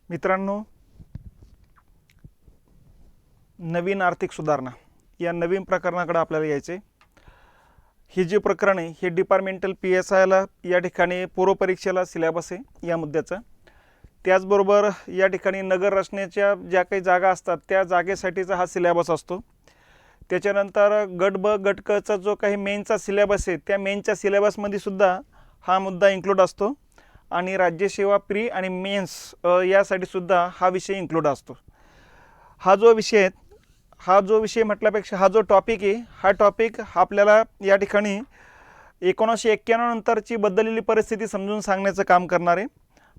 मित्रांनो, नवीन आर्थिक सुधारणा या नवीन प्रकरणाकडे आपल्याला यायचे। हे जे प्रकरण आहे हे डिपार्टमेंटल PSIला या ठिकाणी पूर्व परीक्षेला सिलेबस आहे या मुद्द्याचा। त्याचबरोबर या ठिकाणी नगर रचनेच्या ज्या काही जागा असतात त्या जागेसाठीचा हा सिलेबस असतो। त्याच्यानंतर गट ब गट क चा जो काही मेनचा सिलेबस आहे त्या मेनच्या सिलेबसमध्ये सुद्धा हा मुद्दा इन्क्लूड असतो आणि राज्यसेवा प्री आणि मेन्स यासाठी सुद्धा हा विषय इन्क्लूड असतो। हा जो विषय म्हटल्यापेक्षा हा जो टॉपिक आहे हा टॉपिक आपल्याला या ठिकाणी 1991 नंतरची बदललेली परिस्थिती समजून सांगण्याचं काम करणार आहे।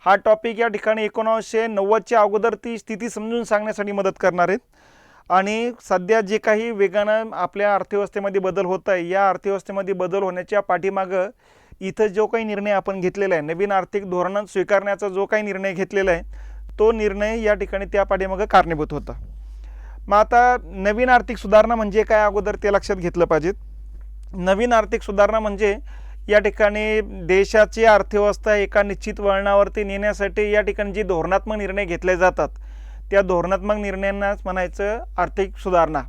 हा टॉपिक या ठिकाणी 1990च्या अगोदर ती स्थिती समजून सांगण्यासाठी मदत करणार आहे आणि सध्या जे काही वेगानं आपल्या अर्थव्यवस्थेमध्ये बदल होत आहे या अर्थव्यवस्थेमध्ये बदल होण्याच्या पाठीमागं इथं जो काही निर्णय आपण घेतलेला आहे, नवीन आर्थिक धोरण स्वीकारण्याचा जो काही निर्णय घेतलेला आहे तो निर्णय या ठिकाणी त्या पाठीमागं कारणीभूत होता। मग आता नवीन आर्थिक सुधारणा म्हणजे काय अगोदर ते लक्षात घेतलं पाहिजे। नवीन आर्थिक सुधारणा म्हणजे या ठिकाणी देशाची अर्थव्यवस्था एका निश्चित वळणावरती नेण्यासाठी या ठिकाणी जी धोरणात्मक निर्णय घेतले जातात त्या धोरणात्मक निर्णयांनाच म्हणायचं आर्थिक सुधारणा।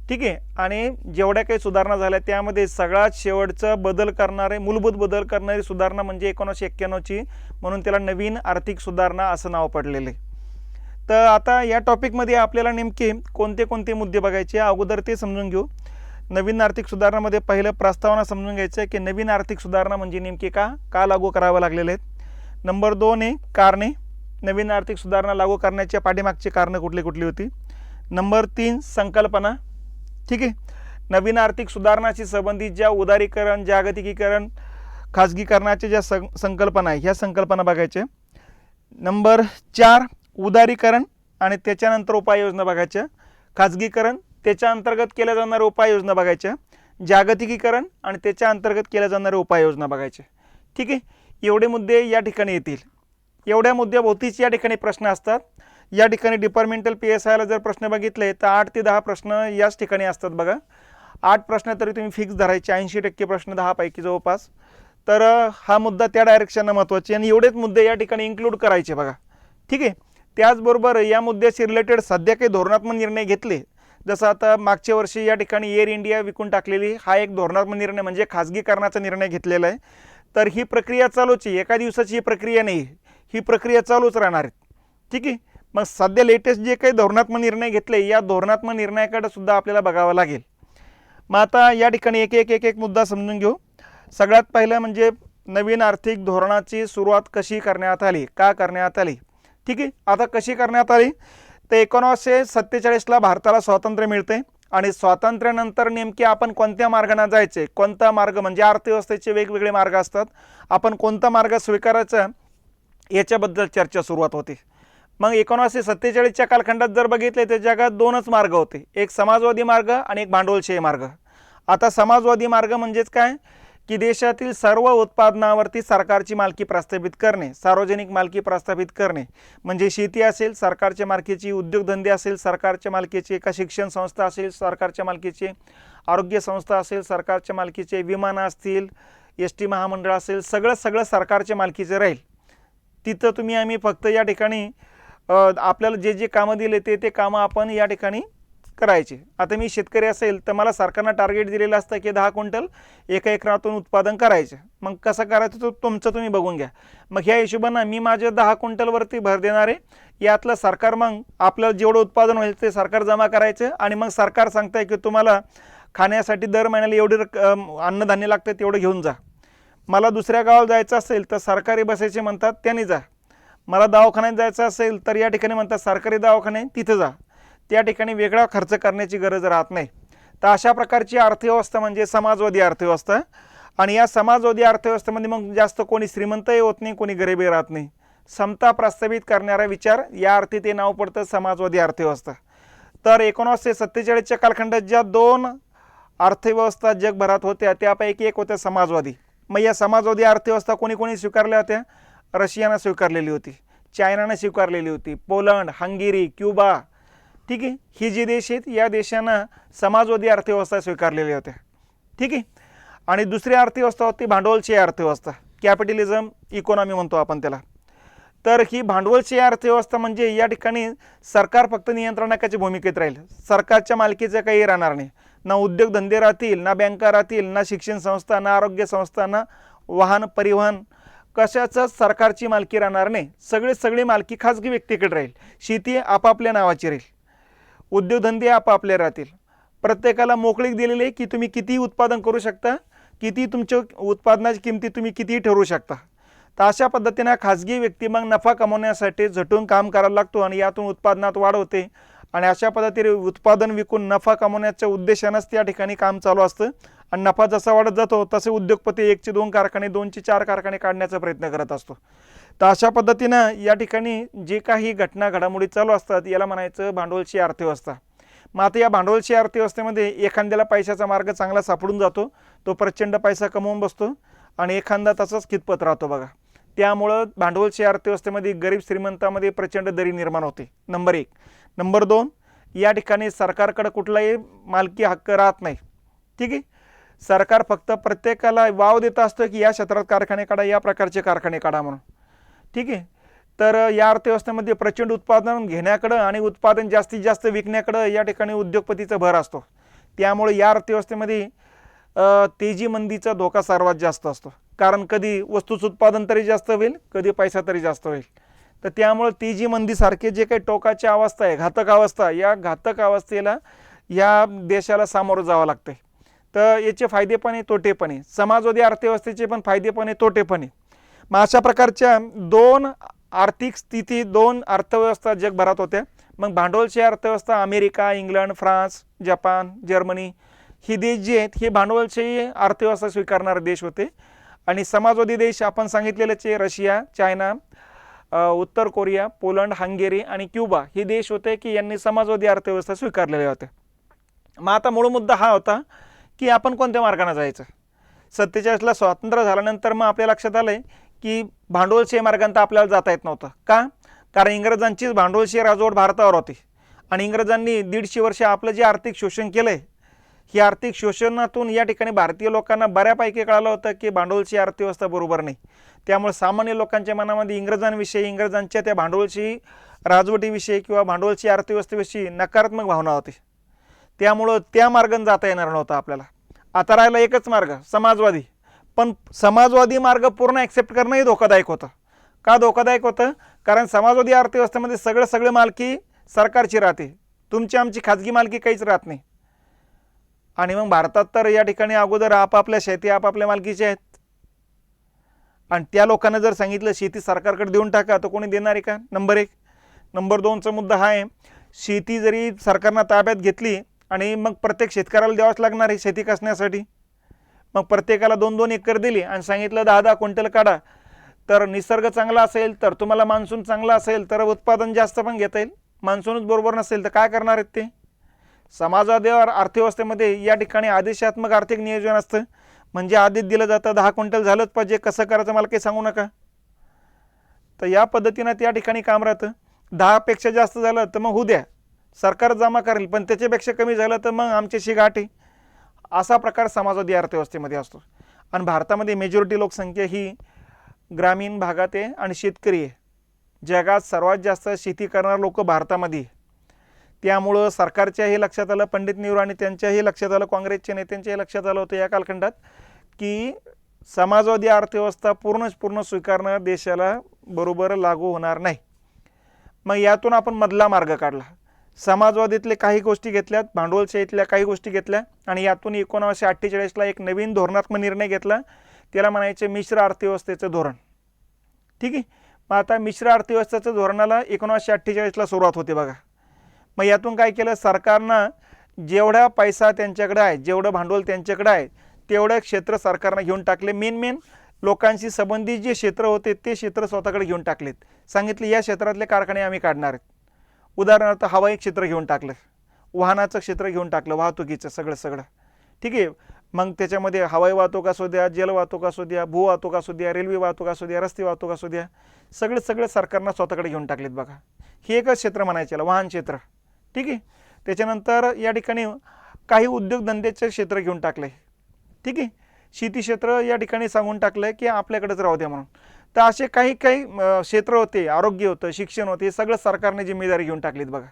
ठीक आहे। आणि जेवढ्या काही सुधारणा झाल्या त्यामध्ये सगळ्यात शेवटचा बदल करणारे मूलभूत बदल करणारी सुधारणा म्हणजे 1991ची, म्हणून त्याला नवीन आर्थिक सुधारणा असं नाव पडलेलं आहे। तर आता या टॉपिकमध्ये आपल्याला नेमके कोणते कोणते मुद्दे बघायचे अगोदर ते समजून घेऊ। नवीन आर्थिक सुधारणामध्ये पहिलं प्रस्तावना समजून घ्यायचं की नवीन आर्थिक सुधारणा म्हणजे नेमके का लागू करावं लागलेले आहेत। नंबर 2 आहे कारणे, नवीन आर्थिक सुधारणा लागू करण्याच्या पाठीमागची कारणं कुठली होती। नंबर 3 संकल्पना। ठीक आहे। नवीन आर्थिक सुधारणाशी संबंधित ज्या उदारीकरण, जागतिकीकरण, खाजगीकरणाच्या ज्या संकल्पना आहे ह्या संकल्पना बघायच्या। नंबर 4 उदारीकरण आणि त्याच्यानंतर उपाययोजना बघायच्या, खाजगीकरण त्याच्या अंतर्गत केल्या जाणाऱ्या उपाययोजना बघायच्या, जागतिकीकरण आणि त्याच्या अंतर्गत केल्या जाणाऱ्या उपाययोजना बघायच्या। ठीक आहे। एवढे मुद्दे या ठिकाणी येतील। एवढ्या मुद्द्याभोवतीच या ठिकाणी प्रश्न असतात। या ठिकाणी डिपार्टमेंटल PSIला जर प्रश्न बघितले तर 8 ते 10 प्रश्न याच ठिकाणी असतात बघा। 8 प्रश्न तरी तुम्ही फिक्स धरायचे, 80% प्रश्न 10 पैकी जवळपास। तर हा मुद्दा त्या डायरेक्शनला महत्त्वाचे आणि एवढेच मुद्दे या ठिकाणी इन्क्लूड करायचे बघा। ठीक आहे। त्याचबरोबर या मुद्द्याशी रिलेटेड सध्या काही धोरणात्मक निर्णय घेतले, जसं आता मागच्या वर्षी या ठिकाणी एअर इंडिया विकून टाकलेली, हा एक धोरणात्मक निर्णय म्हणजे खाजगीकरणाचा निर्णय घेतलेला आहे। तर ही प्रक्रिया चालूच आहे, एका दिवसाची ही प्रक्रिया नाही, ही प्रक्रिया चालूच राहणार आहे। ठीक आहे। मग सध्या लेटेस्ट जे काही धोरणात्मक निर्णय घेतले या धोरणात्मक निर्णयाकडे सुद्धा आपल्याला बघावं लागेल। मग आता या ठिकाणी एक मुद्दा समजून घेऊ। सगळ्यात पहिलं म्हणजे नवीन आर्थिक धोरणाची सुरुवात कशी करण्यात आली, का करण्यात आली। ठीक आहे। आता कशी करण्यात आली तर 1947ला भारताला स्वातंत्र्य मिळते आणि स्वातंत्र्यानंतर नेमके आपण कोणत्या मार्गाने जायचे, कोणता मार्ग म्हणजे अर्थव्यवस्थेचे वेगवेगळे मार्ग असतात, आपण कोणता मार्ग स्वीकारायचा याच्याबद्दल चर्चा सुरुवात होते। मग 1947च्या कालखंडात जर बघितले तर जगात 2च मार्ग होते, एक समाजवादी मार्ग आणि एक भांडवलशाही मार्ग। आता समाजवादी मार्ग म्हणजेच काय की देशातील सर्व उत्पादनावरती सरकारची मालकी प्रस्थापित करणे, सार्वजनिक मालकी प्रस्थापित करणे, म्हणजे शेती असेल सरकारच्या मालकीची, उद्योगधंदे असेल सरकारच्या मालकीची, एका शिक्षण संस्था असेल सरकारच्या मालकीची, आरोग्य संस्था असेल सरकारच्या मालकीचे, विमानं असतील, ST महामंडळ असेल, सगळं सरकारच्या मालकीचे राहील। तिथं तुम्ही आम्ही फक्त या ठिकाणी आपल्याला जे कामं दिले ते कामं आपण या ठिकाणी करायचे। आता मी शेतकरी असेल तर मला सरकारनं टार्गेट दिलेलं असतं की 10 क्विंटल एका एकरातून उत्पादन करायचं। मग कसं करायचं तो तुमचं तुम्ही बघून घ्या। मग ह्या हिशोबानं मी माझ्या 10 क्विंटलवरती भर देणार आहे, यातलं सरकार मग आपलं जेवढं उत्पादन होईल ते सरकार जमा करायचं आणि मग सरकार सांगताय की तुम्हाला खाण्यासाठी दर महिन्याला एवढे अन्नधान्य लागतं तेवढं घेऊन जा। मला दुसऱ्या गावाला जायचं असेल तर सरकारी बसायचे म्हणतात त्यांनी जा, मला दवाखान्यात जायचं असेल तर या ठिकाणी म्हणतात सरकारी दवाखाने तिथं जा, त्या ठिकाणी वेगळा खर्च करण्याची गरज राहत नाही। तर अशा प्रकारची अर्थव्यवस्था म्हणजे समाजवादी अर्थव्यवस्था आणि या समाजवादी अर्थव्यवस्थेमध्ये मग जास्त कोणी श्रीमंतही होत नाही, कोणी गरिबी राहत नाही, समता प्रस्थापित करणारा विचार या अर्थी ते नाव पडतं समाजवादी अर्थव्यवस्था। तर 1947च्या कालखंडात ज्या 2 अर्थव्यवस्था जगभरात होत्या त्यापैकी एक होत्या समाजवादी। मग या समाजवादी अर्थव्यवस्था कोणी स्वीकारल्या होत्या, रशियानं स्वीकारलेली होती, चायनानं स्वीकारलेली होती, पोलंड, हंगेरी, क्युबा। ठीक आहे। ही जी देश आहेत या देशांना समाजवादी अर्थव्यवस्था स्वीकारलेल्या होत्या। ठीक आहे। आणि दुसरी अर्थव्यवस्था होती भांडवलशाही अर्थव्यवस्था, कॅपिटलिझम इकॉनॉमी म्हणतो आपण त्याला। तर ही भांडवलशाही अर्थव्यवस्था म्हणजे या ठिकाणी सरकार फक्त नियंत्रणाची भूमिकेत राहील, सरकारच्या मालकीचं काही राहणार नाही, ना उद्योगधंदे राहतील, ना बँका राहतील, ना शिक्षण संस्था, ना आरोग्य संस्था, ना वाहन परिवहन, कशाचंच सरकारची मालकी राहणार नाही, सगळी मालकी खाजगी व्यक्तीकडे राहील, शेती आपापल्या नावाची राहील, उद्योगधंदे आपापले राहतील, प्रत्येकाला मोकळीक दिलेली आहे की तुम्ही किती उत्पादन करू शकता, किती तुमच्या उत्पादनाची किमती तुम्ही किती ठरवू शकता. तर अशा पद्धतीने खाजगी व्यक्ती मग नफा कमवण्यासाठी झटून काम करायला लागतो आणि यातून उत्पादनात वाढ होते आणि अशा पद्धतीने उत्पादन विकून नफा कमवण्याच्या उद्देशानंच त्या ठिकाणी काम चालू असतं आणि नफा जसा वाढत जातो तसे उद्योगपती 1 चे 2 कारखाने 2 चे 4 कारखाने काढण्याचा प्रयत्न करत असतो. तर अशा पद्धतीनं या ठिकाणी जे काही घटना घडामोडी चालू असतात याला म्हणायचं भांडवलशाही अर्थव्यवस्था. मग आता या भांडवलशाही अर्थव्यवस्थेमध्ये एखाद्याला पैशाचा मार्ग चांगला सापडून जातो, तो प्रचंड पैसा कमवून बसतो आणि एखादा तसाच खितपत राहतो बघा. त्यामुळं भांडवलशाही अर्थव्यवस्थेमध्ये गरीब श्रीमंतामध्ये प्रचंड दरी निर्माण होते, नंबर 1. नंबर 2, या ठिकाणी सरकारकडे कुठलाही मालकी हक्क राहत नाही. ठीक आहे, सरकार फक्त प्रत्येकाला वाव देत असतं की या क्षेत्रात कारखाने काढा, या प्रकारचे कारखाने काढा म्हणून. ठीक आहे, तर या अर्थव्यवस्थेमध्ये प्रचंड उत्पादन घेण्याकडं आणि उत्पादन जास्तीत जास्त विकण्याकडं या ठिकाणी उद्योगपतीचा भर असतो. त्यामुळे या अर्थव्यवस्थेमध्ये तेजी मंदीचा धोका सर्वात जास्त असतो, कारण कधी वस्तूचं उत्पादन तरी जास्त होईल, कधी पैसा तरी जास्त होईल. तर त्यामुळे तेजी मंदीसारखे जे काही टोकाची अवस्था आहे, घातक अवस्था, या घातक अवस्थेला या देशाला सामोरं जावं लागतं. तर याचे फायदे पण आहे, तोटे पण आहे. समाजवादी अर्थव्यवस्थेचे पण फायदे पण आहे, तोटे पण आहे. मग अशा प्रकारच्या 2 आर्थिक स्थिती, 2 अर्थव्यवस्था जगभरात होत्या. मग भांडवलशाही अर्थव्यवस्था America, England, France, Japan, Germany ही देश जे आहेत हे भांडवलशाही अर्थव्यवस्था स्वीकारणारे देश होते. आणि समाजवादी देश आपण सांगितलेलेच आहे, रशिया, चायना, उत्तर कोरिया, पोलंड, हंगेरी आणि क्युबा हे देश होते की यांनी समाजवादी अर्थव्यवस्था स्वीकारलेल्या होत्या. मग आता मूळ मुद्दा हा होता की आपण कोणत्या मार्गाने जायचं. 47ला स्वातंत्र्य झाल्यानंतर मग आपल्या लक्षात आलं आहे की भांडवलशाही मार्गाने तर आपल्याला जाता येत नव्हतं. का? कारण इंग्रजांचीच भांडवलशाही राजवट भारतावर होती आणि इंग्रजांनी 150 वर्ष आपलं जे आर्थिक शोषण केलं आहे, ही आर्थिक शोषणातून या ठिकाणी भारतीय लोकांना बऱ्यापैकी कळालं होतं की भांडवलशाही अर्थव्यवस्था बरोबर नाही. त्यामुळे सामान्य लोकांच्या मनामध्ये इंग्रजांविषयी, इंग्रजांच्या त्या भांडवलशाही राजवटीविषयी किंवा भांडवलशाही अर्थव्यवस्थेविषयी नकारात्मक भावना होती. त्यामुळं त्या मार्गाने जाता येणार नव्हतं आपल्याला. आता राहिला एकच मार्ग, समाजवादी. पण समाजवादी मार्ग पूर्ण ॲक्सेप्ट करणंही धोकादायक होतं. का धोकादायक होतं? कारण समाजवादी अर्थव्यवस्थेमध्ये सगळे मालकी सरकारची राहते, तुमची आमची खाजगी मालकी काहीच राहत नाही. आणि मग भारतात तर या ठिकाणी अगोदर आपापल्या शेती आपापल्या मालकीच्या आहेत आणि त्या लोकांना जर सांगितलं शेती सरकारकडे देऊन टाका तर कोणी देणार आहे का? नंबर 1. नंबर 2चा मुद्दा हा आहे, शेती जरी सरकारनं ताब्यात घेतली आणि मग प्रत्येक शेतकऱ्याला द्यावंच लागणार आहे शेती कसण्यासाठी. मग प्रत्येकाला 2-2 एकर दिली आणि सांगितलं 10-10 क्विंटल काढा, तर निसर्ग चांगला असेल तर तुम्हाला मान्सून चांगला असेल तर उत्पादन जास्त पण घेता येईल. मान्सूनच बरोबर नसेल तर काय करणार आहेत ते? समाजवादी अर्थव्यवस्थेमध्ये या ठिकाणी आदेशात्मक आर्थिक नियोजन असतं, म्हणजे आदेश दिलं जातं 10 क्विंटल झालंच पाहिजे, कसं करायचं मला काही सांगू नका. तर या पद्धतीनं त्या ठिकाणी काम राहतं. 10पेक्षा जास्त झालं तर मग होऊ द्या, सरकार जमा करेल, पण त्याच्यापेक्षा कमी झालं तर मग आमच्याशी गाठ आहे. असा प्रकार समाजवादी अर्थव्यवस्थेमध्ये असतो. आणि भारतामध्ये मेजॉरिटी लोकसंख्या ही ग्रामीण भागात आहे आणि शेतकरी आहे. जगात सर्वात जास्त शेती करणारे लोक भारतामध्ये. त्यामुळं सरकारच्या हे लक्षात आलं, पंडित नेहरू आणि त्यांच्याही लक्षात आलं, काँग्रेसच्या नेत्यांच्याही लक्षात आलं होतं या कालखंडात की समाजवादी अर्थव्यवस्था पूर्ण स्वीकारणं देशाला बरोबर लागू होणार नाही. मग यातून आपण मधला मार्ग काढला. समाजवादीतले काही गोष्टी घेतल्यात, भांडवलशाहीतल्या काही गोष्टी घेतल्या आणि यातून 1948ला एक नवीन धोरणात्मक निर्णय घेतला, त्याला म्हणायचे मिश्र अर्थव्यवस्थेचं धोरण. ठीक आहे, मग आता मिश्र अर्थव्यवस्थेचं धोरणाला 1948ला सुरुवात होते बघा. मग यातून काय केलं, सरकारनं जेवढा पैसा त्यांच्याकडे आहे, जेवढं भांडवल त्यांच्याकडे आहे तेवढं क्षेत्र सरकारनं घेऊन टाकले. मेन लोकांशी संबंधित जे क्षेत्र होते ते क्षेत्र स्वतःकडे घेऊन टाकलेत. सांगितले या क्षेत्रातले कारखाने आम्ही काढणार आहेत. उदाहरणार्थ हवाई क्षेत्र घेऊन टाकलं, वाहनाचं क्षेत्र घेऊन टाकलं, वाहतुकीचं सगळं. ठीक आहे, मग त्याच्यामध्ये हवाई वाहतूक असू द्या, जल वाहतूक असू द्या, भू वाहतूक असू द्या, रेल्वे वाहतूक असू द्या, रस्ते वाहतूक असू द्या, सगळे सरकारनं स्वतःकडे घेऊन टाकलेत बघा. हे एकच क्षेत्र म्हणायचं, वाहन क्षेत्र. ठीक आहे, त्याच्यानंतर या ठिकाणी काही उद्योगधंद्याचे क्षेत्र घेऊन टाकले. ठीक आहे, शेती क्षेत्र या ठिकाणी सांगून टाकलं की आपल्याकडेच राहू द्या म्हणून. तर असे काही काही क्षेत्र होते, आरोग्य होतं, शिक्षण होते, हे सगळं सरकारने जिम्मेदारी घेऊन टाकलीत बघा.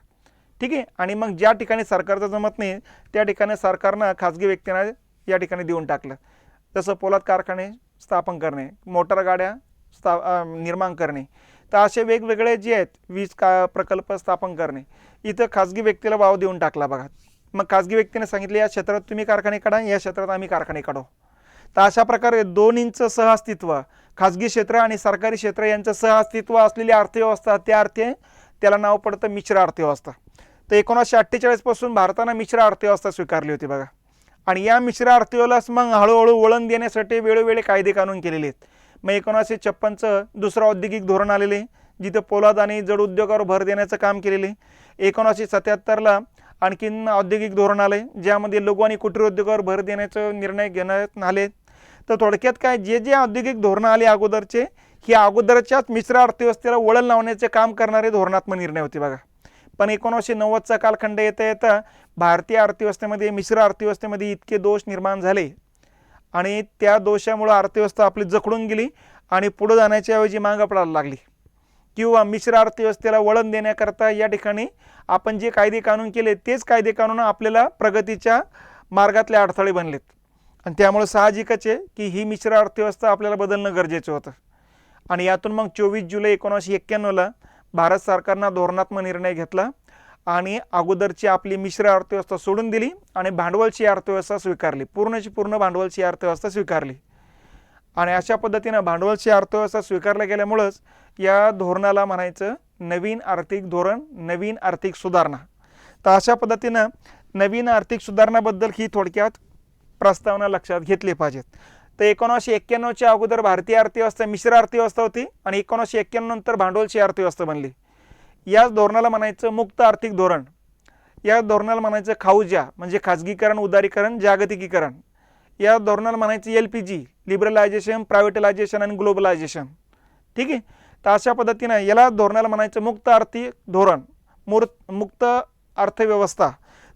ठीक आहे. आणि मग ज्या ठिकाणी सरकारचं जमत नाही त्या ठिकाणी सरकारनं खाजगी व्यक्तींना या ठिकाणी देऊन टाकलं. जसं पोलाद कारखाने स्थापन करणे, मोटार गाड्या निर्माण करणे. तर असे वेगवेगळे जे आहेत वीज प्रकल्प स्थापन करणे, इथं खाजगी व्यक्तीला वाव देऊन टाकला बघा. मग खाजगी व्यक्तीने सांगितले या क्षेत्रात तुम्ही कारखाने काढा, या क्षेत्रात आम्ही कारखाने काढू. तर अशा प्रकारे दोन्हींचं सहअस्तित्व, खाजगी क्षेत्र आणि सरकारी क्षेत्र यांचं सहअस्तित्व असलेली अर्थव्यवस्था, त्या अर्थी त्याला नाव पडतं मिश्र अर्थव्यवस्था. तर 1948 पासून भारतानं मिश्र अर्थव्यवस्था स्वीकारली होती बघा. आणि या मिश्र अर्थव्यवस्थेला मग हळूहळू वळण देण्यासाठी वेळोवेळी कायदे कानून केलेले आहेत. मग 1956चं दुसरं औद्योगिक धोरण आलेले, जिथं पोलाद आणि जड उद्योगावर भर देण्याचं काम केलेले. 1977ला आणखीन औद्योगिक धोरण आले, ज्यामध्ये लघु आणि कुटीर उद्योगावर भर देण्याचं निर्णय घेण्यात आले. तर थोडक्यात काय, जे जे औद्योगिक धोरणं आली अगोदरचे, ही अगोदरच्याच मिश्र अर्थव्यवस्थेला वळण लावण्याचे काम करणारे धोरणात्मक निर्णय होते बघा. पण 1990चा कालखंड येता येता भारतीय अर्थव्यवस्थेमध्ये, मिश्र अर्थव्यवस्थेमध्ये इतके दोष निर्माण झाले आणि त्या दोषामुळे अर्थव्यवस्था आपली जखडून गेली आणि पुढे जाण्याच्या ऐवजी मागं पडायला लागली. किंवा मिश्र अर्थव्यवस्थेला वळण देण्याकरता या ठिकाणी आपण जे कायदे कानून केले तेच कायदे कानून आपल्याला प्रगतीच्या मार्गातले अडथळे बनलेत. आणि त्यामुळे साहजिकच आहे की ही मिश्र अर्थव्यवस्था आपल्याला बदलणं गरजेचं होतं. आणि यातून मग 24 जुलै 1991ला भारत सरकारनं धोरणात्मक निर्णय घेतला आणि अगोदरची आपली मिश्र अर्थव्यवस्था सोडून दिली आणि भांडवलची अर्थव्यवस्था स्वीकारली, पूर्णची पूर्ण भांडवलची अर्थव्यवस्था स्वीकारली. आणि अशा पद्धतीनं भांडवलची अर्थव्यवस्था स्वीकारल्या गेल्यामुळंच या धोरणाला म्हणायचं नवीन आर्थिक धोरण, नवीन आर्थिक सुधारणा. तर अशा पद्धतीनं नवीन आर्थिक सुधारणाबद्दल ही थोडक्यात प्रस्तावना लक्षात घेतली पाहिजेत. तर 1991च्या अगोदर भारतीय अर्थव्यवस्था मिश्र अर्थव्यवस्था होती आणि 1991 नंतर भांडवलची अर्थव्यवस्था बनली. याच धोरणाला म्हणायचं मुक्त आर्थिक धोरण. या धोरणाला म्हणायचं खाऊजा, म्हणजे खाजगीकरण, उदारीकरण, जागतिकीकरण. या धोरणाला म्हणायचं LPG, लिबरलायझेशन, प्रायव्हेटलायझेशन आणि ग्लोबलायझेशन. ठीक आहे. तर अशा पद्धतीनं याला धोरणाला म्हणायचं मुक्त आर्थिक धोरण, मुक्त अर्थव्यवस्था.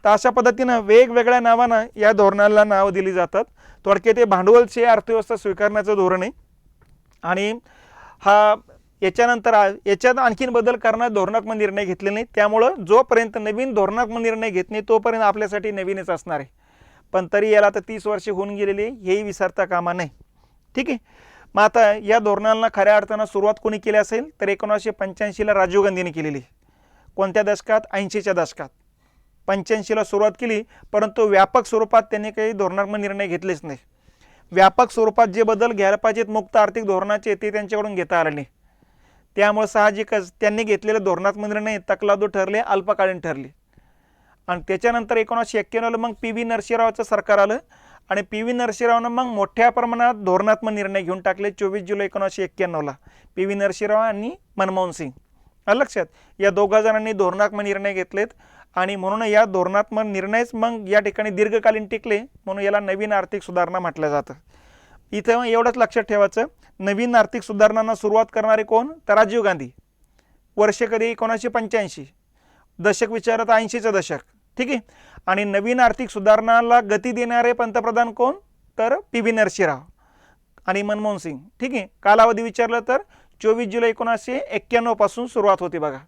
तर अशा पद्धतीनं वेगवेगळ्या नावानं या धोरणाला नाव दिली जातात. थोडक्यात ते भांडवलची अर्थव्यवस्था स्वीकारण्याचं धोरण आहे. आणि हा याच्यानंतर याच्यात आणखीन बदल करण्यात धोरणात्मक निर्णय घेतले नाही. त्यामुळं जोपर्यंत नवीन धोरणात्मक निर्णय घेत नाही तोपर्यंत आपल्यासाठी नवीनच असणार आहे. पण तरी याला आता 30 वर्षे होऊन गेलेली, हेही विसरता कामा नाही. ठीक आहे. मग आता या धोरणाला खऱ्या अर्थानं सुरुवात कोणी केली असेल तर 1985ला राजीव गांधींनी केलेली. कोणत्या दशकात? 80च्या दशकात. 85ला सुरुवात केली, परंतु व्यापक स्वरूपात त्यांनी काही धोरणात्मक निर्णय घेतलेच नाही. व्यापक स्वरूपात जे बदल घ्यायला पाहिजेत मुक्त आर्थिक धोरणाचे ते त्यांच्याकडून घेता आले नाही. त्यामुळे साहजिकच त्यांनी घेतलेले धोरणात्मक निर्णय तकलादू ठरले, अल्पकालीन ठरले. आणि त्याच्यानंतर 1991ला मग PV नरसिंहरावचं सरकार आलं आणि PV नरसिंहरावनं मग मोठ्या प्रमाणात धोरणात्मक निर्णय घेऊन टाकले. 24 जुलै 1991ला PV नरसिंहराव आणि मनमोहन सिंग. लक्षात, या दोघा जणांनी धोरणात्मक निर्णय घेतलेत आणि म्हणून या धोरणात्मक निर्णयच मग या ठिकाणी दीर्घकालीन टिकले, म्हणून याला नवीन आर्थिक सुधारणा म्हटलं जातं. इथं एवढंच लक्षात ठेवायचं, नवीन आर्थिक सुधारणांना सुरुवात करणारे कोण? तर राजीव गांधी. वर्ष कधी? 1985. दशक विचारत 80चं दशक. ठीक आहे. आणि नवीन आर्थिक सुधारणाला गती देणारे पंतप्रधान कोण? तर PV नरसिंहराव आणि मनमोहन सिंग. ठीक आहे. कालावधी विचारलं तर 24 जुलै 1991 पासून सुरुवात होती बघा.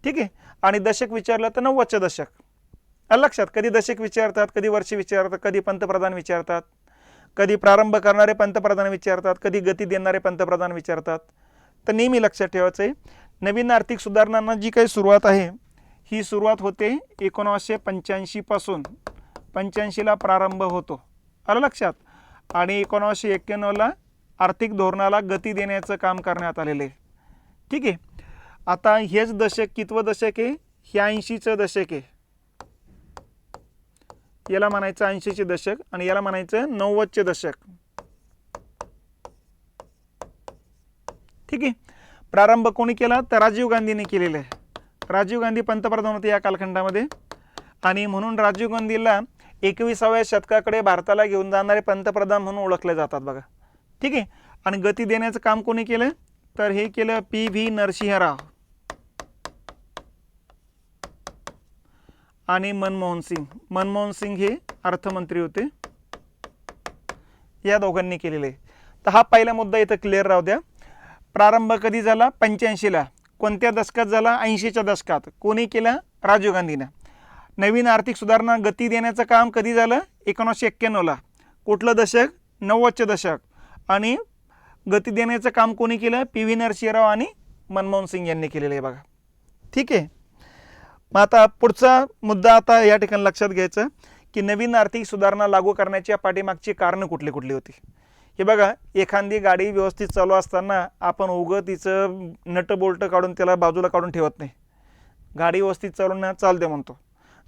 ठीक आहे. आणि दशक विचारलं तर 90चं दशक. लक्षात, कधी दशक विचारतात, कधी वर्ष विचारतात, कधी पंतप्रधान विचारतात, कधी प्रारंभ करणारे पंतप्रधान विचारतात, कधी गती देणारे पंतप्रधान विचारतात. तर नेहमी लक्षात ठेवायचं आहे, नवीन आर्थिक सुधारणांना जी काही सुरुवात आहे ही सुरुवात होते 1985 पासून. 85ला प्रारंभ होतो. आलं लक्षात. आणि 1991ला आर्थिक धोरणाला गती देण्याचं काम करण्यात आलेलं आहे. ठीक आहे. आता हेच दशक कितवं दशक आहे? हे 80चं दशक आहे. याला म्हणायचं 80चे दशक आणि याला म्हणायचं 90चे दशक. ठीक आहे. प्रारंभ कोणी केला? तर राजीव गांधींनी केलेला आहे. राजीव गांधी पंतप्रधान होते या कालखंडामध्ये आणि म्हणून राजीव गांधीला 21व्या शतकाकडे भारताला घेऊन जाणारे पंतप्रधान म्हणून ओळखले जातात बघा. ठीक आहे. आणि गती देण्याचं काम कोणी केलं? तर हे केलं PV नरसिंहराव आणि मनमोहन सिंग. मनमोहन सिंग हे अर्थमंत्री होते. या दोघांनी केलेले. तर हा पहिला मुद्दा इथं क्लिअर राहू द्या. प्रारंभ कधी झाला 85ला, कोणत्या दशकात झाला 80च्या दशकात, कोणी केलं राजीव गांधीनं. नवीन आर्थिक सुधारणा गती देण्याचं काम कधी झालं 1991ला, कुठलं दशक 90चं दशक, आणि गती देण्याचं काम कोणी केलं पी.व्ही. नरसिंहराव आणि मनमोहन सिंग यांनी केलेलं आहे बघा. ठीक आहे. मग आता पुढचा मुद्दा आता या ठिकाणी लक्षात घ्यायचं की नवीन आर्थिक सुधारणा लागू करण्याच्या पाठीमागची कारणं कुठली कुठली होती. हे बघा, एखादी गाडी व्यवस्थित चालू असताना आपण उगं तिचं नट बोल्ट काढून त्याला बाजूला काढून ठेवत नाही. गाडी व्यवस्थित चालवणं चालते म्हणतो.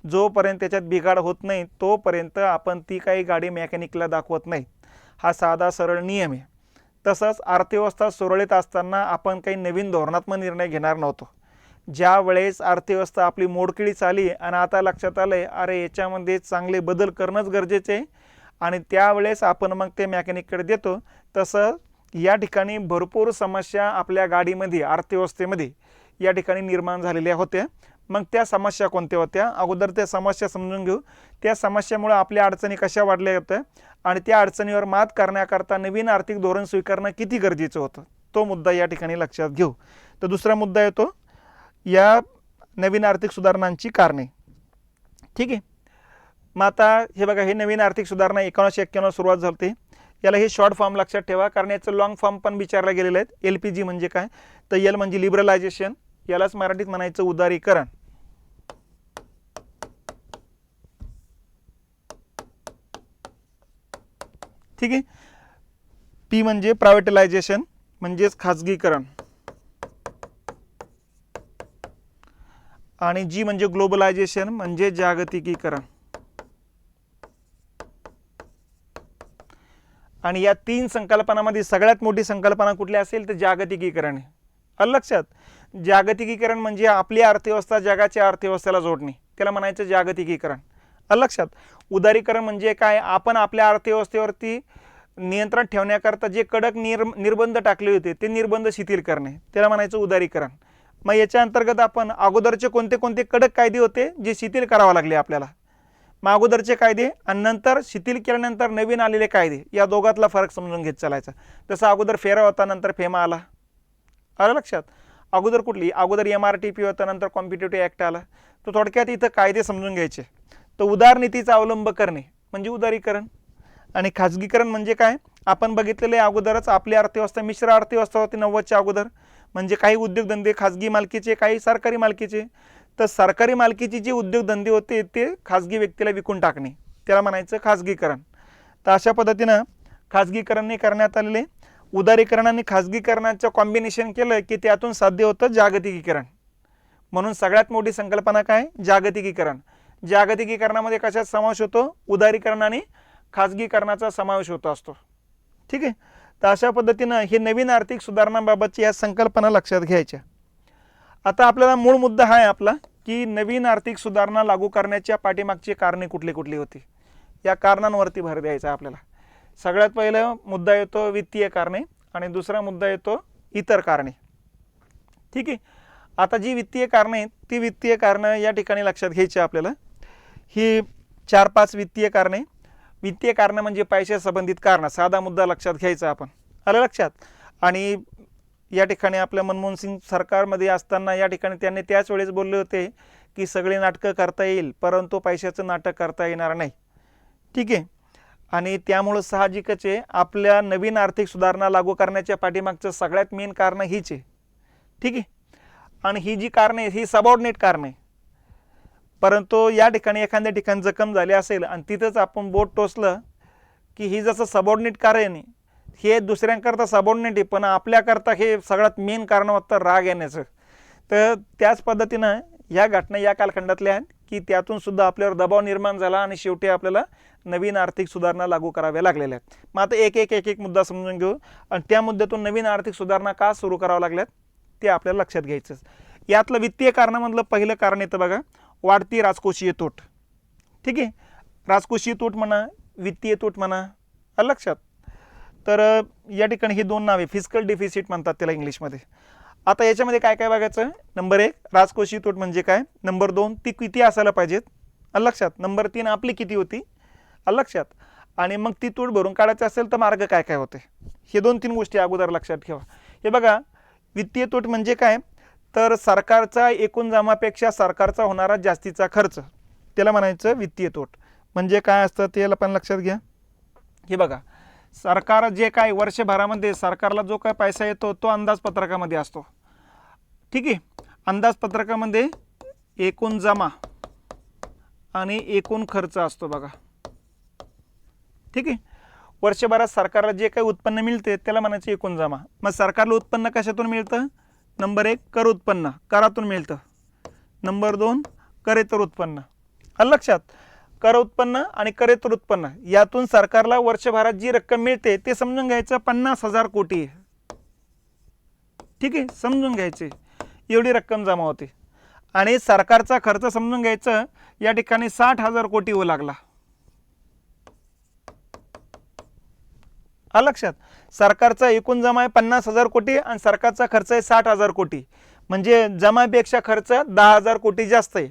जोपर्यंत त्याच्यात बिघाड होत नाही तोपर्यंत आपण ती काही गाडी मेकॅनिकला दाखवत नाही. हा साधा सरळ नियम आहे. तसंच अर्थव्यवस्था सुरळीत असताना आपण काही नवीन धोरणात्मक निर्णय घेणार नव्हतो. ज्या वेळेस अर्थव्यवस्था आपली मोडकिळीस आली आणि आता लक्षात आलं आहे अरे याच्यामध्ये चांगले बदल करणंच गरजेचे आहे आणि त्यावेळेस आपण मग ते मेकॅनिककडे देतो. तसं या ठिकाणी भरपूर समस्या आपल्या गाडीमध्ये अर्थव्यवस्थेमध्ये या ठिकाणी निर्माण झालेल्या होत्या. मग त्या समस्या कोणत्या होत्या अगोदर त्या समस्या समजून घेऊ. त्या समस्यामुळे आपल्या अडचणी कशा वाढल्या होत्या आणि त्या अडचणीवर मात करण्याकरता नवीन आर्थिक धोरण स्वीकारणं किती गरजेचं होतं तो मुद्दा या ठिकाणी लक्षात घेऊ. तर दुसरा मुद्दा येतो या नवीन आर्थिक सुधारणांची कारणे. ठीक आहे. मग आता हे बघा, हे नवीन आर्थिक सुधारणा 1991 सुरुवात झाली. याला हे शॉर्ट फॉर्म लक्षात ठेवा कारण याचं लॉंग फॉर्म पण विचारला गेलेलं आहे. LPG म्हणजे काय तर एल म्हणजे लिबरलायझेशन, यालाच मराठीत म्हणायचं उदारीकरण. ठीक आहे. P म्हणजे प्रायव्हेटायझेशन म्हणजेच खाजगीकरण, आणि G म्हणजे ग्लोबलायझेशन म्हणजे जागतिकीकरण. आणि या तीन संकल्पनांमध्ये सगळ्यात मोठी संकल्पना कुठली असेल तर जागतिकीकरण आहे. आलं लक्षात. जागतिकीकरण म्हणजे आपली अर्थव्यवस्था जगाच्या अर्थव्यवस्थेला जोडणे, त्याला म्हणायचं जागतिकीकरण. आलं लक्षात. उदारीकरण म्हणजे काय, आपण आपल्या अर्थव्यवस्थेवरती नियंत्रण ठेवण्याकरता जे कडक निर्बंध टाकले होते ते निर्बंध शिथिल करणे, त्याला म्हणायचं उदारीकरण. मग याच्या अंतर्गत आपण अगोदरचे कोणते कोणते कडक कायदे होते जे शिथिल करावे लागले आपल्याला, मग अगोदरचे कायदे आणि नंतर शिथिल केल्यानंतर नवीन आलेले कायदे, या दोघातला फरक समजून घेत चालायचा. तसं अगोदर फेरा होता नंतर फेमा आला. आलं लक्षात. अगोदर कुठली, अगोदर MRTP होता नंतर कॉम्पिटिटिव्ह ॲक्ट आला. तर थोडक्यात इथं कायदे समजून घ्यायचे. तर उदारनीतीचा अवलंब करणे म्हणजे उदारीकरण. आणि खाजगीकरण म्हणजे काय, आपण बघितलेले अगोदरच आपली अर्थव्यवस्था मिश्र अर्थव्यवस्था होती 90च्या अगोदर. म्हणजे काही उद्योगधंदे खाजगी मालकीचे काही सरकारी मालकीचे. तर सरकारी मालकीचे जे उद्योगधंदे होते ते खाजगी व्यक्तीला विकून टाकणे, त्याला म्हणायचं खाजगीकरण. तर अशा पद्धतीनं खाजगीकरण करण्यात आलेले. उदारीकरण आणि खाजगीकरणाचं कॉम्बिनेशन केलं की त्यातून साध्य होतं जागतिकीकरण. म्हणून सगळ्यात मोठी संकल्पना काय जागतिकीकरण. जागतिकीकरणामध्ये कशात समावेश होतो, उदारीकरण आणि खाजगीकरणाचा समावेश होत असतो. ठीक आहे. तर अशा पद्धतीनं हे नवीन आर्थिक सुधारणांबाबतच्या या संकल्पना लक्षात घ्यायच्या. आता आपल्याला मूळ मुद्दा हा आहे आपला की नवीन आर्थिक सुधारणा लागू करण्याच्या पाठीमागची कारणे कुठली कुठली होती, या कारणांवरती भर द्यायचा आपल्याला. सगळ्यात पहिला मुद्दा येतो वित्तीय कारणे आणि दुसरा मुद्दा येतो इतर कारणे. ठीक आहे. आता जी वित्तीय कारणे आहेत ती वित्तीय कारणं या ठिकाणी लक्षात घ्यायची आपल्याला. ही 4-5 वित्तीय कारणे. वित्तीय कारणं म्हणजे पैशा संबंधित कारणं, साधा मुद्दा लक्षात घ्यायचा आपण. आलं लक्षात. आणि या ठिकाणी आपल्या मनमोहन सिंग सरकारमध्ये असताना या ठिकाणी त्यांनी त्याच वेळेस बोलले होते की सगळे नाटकं करता येईल परंतु पैशाचं नाटक करता येणार नाही. ठीक आहे. आणि त्यामुळं साहजिकच आहे आपल्या नवीन आर्थिक सुधारणा लागू करण्याच्या पाठीमागचं सगळ्यात मेन कारण हीच आहे. ठीक आहे. आणि ही जी कारणे ही सबऑर्डिनेट कारणे, परंतु या ठिकाणी एखाद्या ठिकाणी जखम झाली असेल आणि तिथंच आपण बोट टोचलं की ही जसं सबऑर्डिनेट कारण आहे हे दुसऱ्यांकरता सबऑर्डिनेट आहे पण आपल्याकरता हे सगळ्यात मेन कारण होतं राग येण्याचं. तर त्याच पद्धतीनं ह्या घटना या कालखंडातल्या आहेत की त्यातून सुद्धा आपल्यावर दबाव निर्माण झाला आणि शेवटी आपल्याला नवीन आर्थिक सुधारणा लागू कराव्या लागलेल्या आहेत. मग आता एक मुद्दा समजून घेऊ आणि त्या मुद्द्यातून नवीन आर्थिक सुधारणा का सुरू कराव्या लागल्यात ते आपल्याला लक्षात घ्यायचं. यातलं वित्तीय कारणामधलं पहिलं कारण येतं बघा वाढती राजकोषीय तूट. ठीक आहे. राजकोषीय तूट म्हणा वित्तीय तूट म्हणा. लक्षात. तर या ठिकाणी ही दोन नावे फिस्कल डिफिसिट म्हणतात त्याला इंग्लिशमध्ये. आता याच्यामध्ये काय काय बघायचं, नंबर 1 राजकोषीय तूट म्हणजे काय, नंबर 2 ती किती असायला पाहिजेत, लक्षात, नंबर 3 आपली किती होती, लक्षात, आणि मग ती तूट भरून काढायची असेल तर मार्ग काय काय होते, हे 2-3 गोष्टी अगोदर लक्षात ठेवा. हे बघा वित्तीय तूट म्हणजे काय, तर सरकारचा एकूण जमापेक्षा सरकारचा होणारा जास्तीचा खर्च, त्याला म्हणायचं वित्तीय तूट. म्हणजे काय असतं त्याला पण लक्षात घ्या. हे बघा, सरकार जे काय वर्षभरामध्ये सरकारला जो काय पैसा येतो तो अंदाजपत्रकामध्ये असतो. ठीक आहे, अंदाजपत्रकामध्ये एकूण जमा आणि एकूण खर्च असतो बघा. ठीक आहे, वर्षभरात सरकारला जे काही उत्पन्न मिळते त्याला म्हणायचं एकूण जमा. मग सरकारला उत्पन्न कशातून मिळतं? नंबर 1 कर उत्पन्न, करातून मिळतं. नंबर 2 करेतर उत्पन्न. आलं लक्षात? कर उत्पन्न आणि करेतर उत्पन्न यातून सरकारला वर्षभरात जी रक्कम मिळते ते समजून घ्यायचं 50,000 कोटी. ठीक आहे, समजून घ्यायचे एवढी रक्कम जमा होते. आणि सरकारचा खर्च समजून घ्यायचं या ठिकाणी 60,000 कोटी होऊ लागला. आलं लक्षात? सरकारचा एकूण जमा आहे 50,000 कोटी आणि सरकारचा खर्च आहे 60,000 कोटी. म्हणजे जमापेक्षा खर्च 10,000 कोटी जास्त आहे.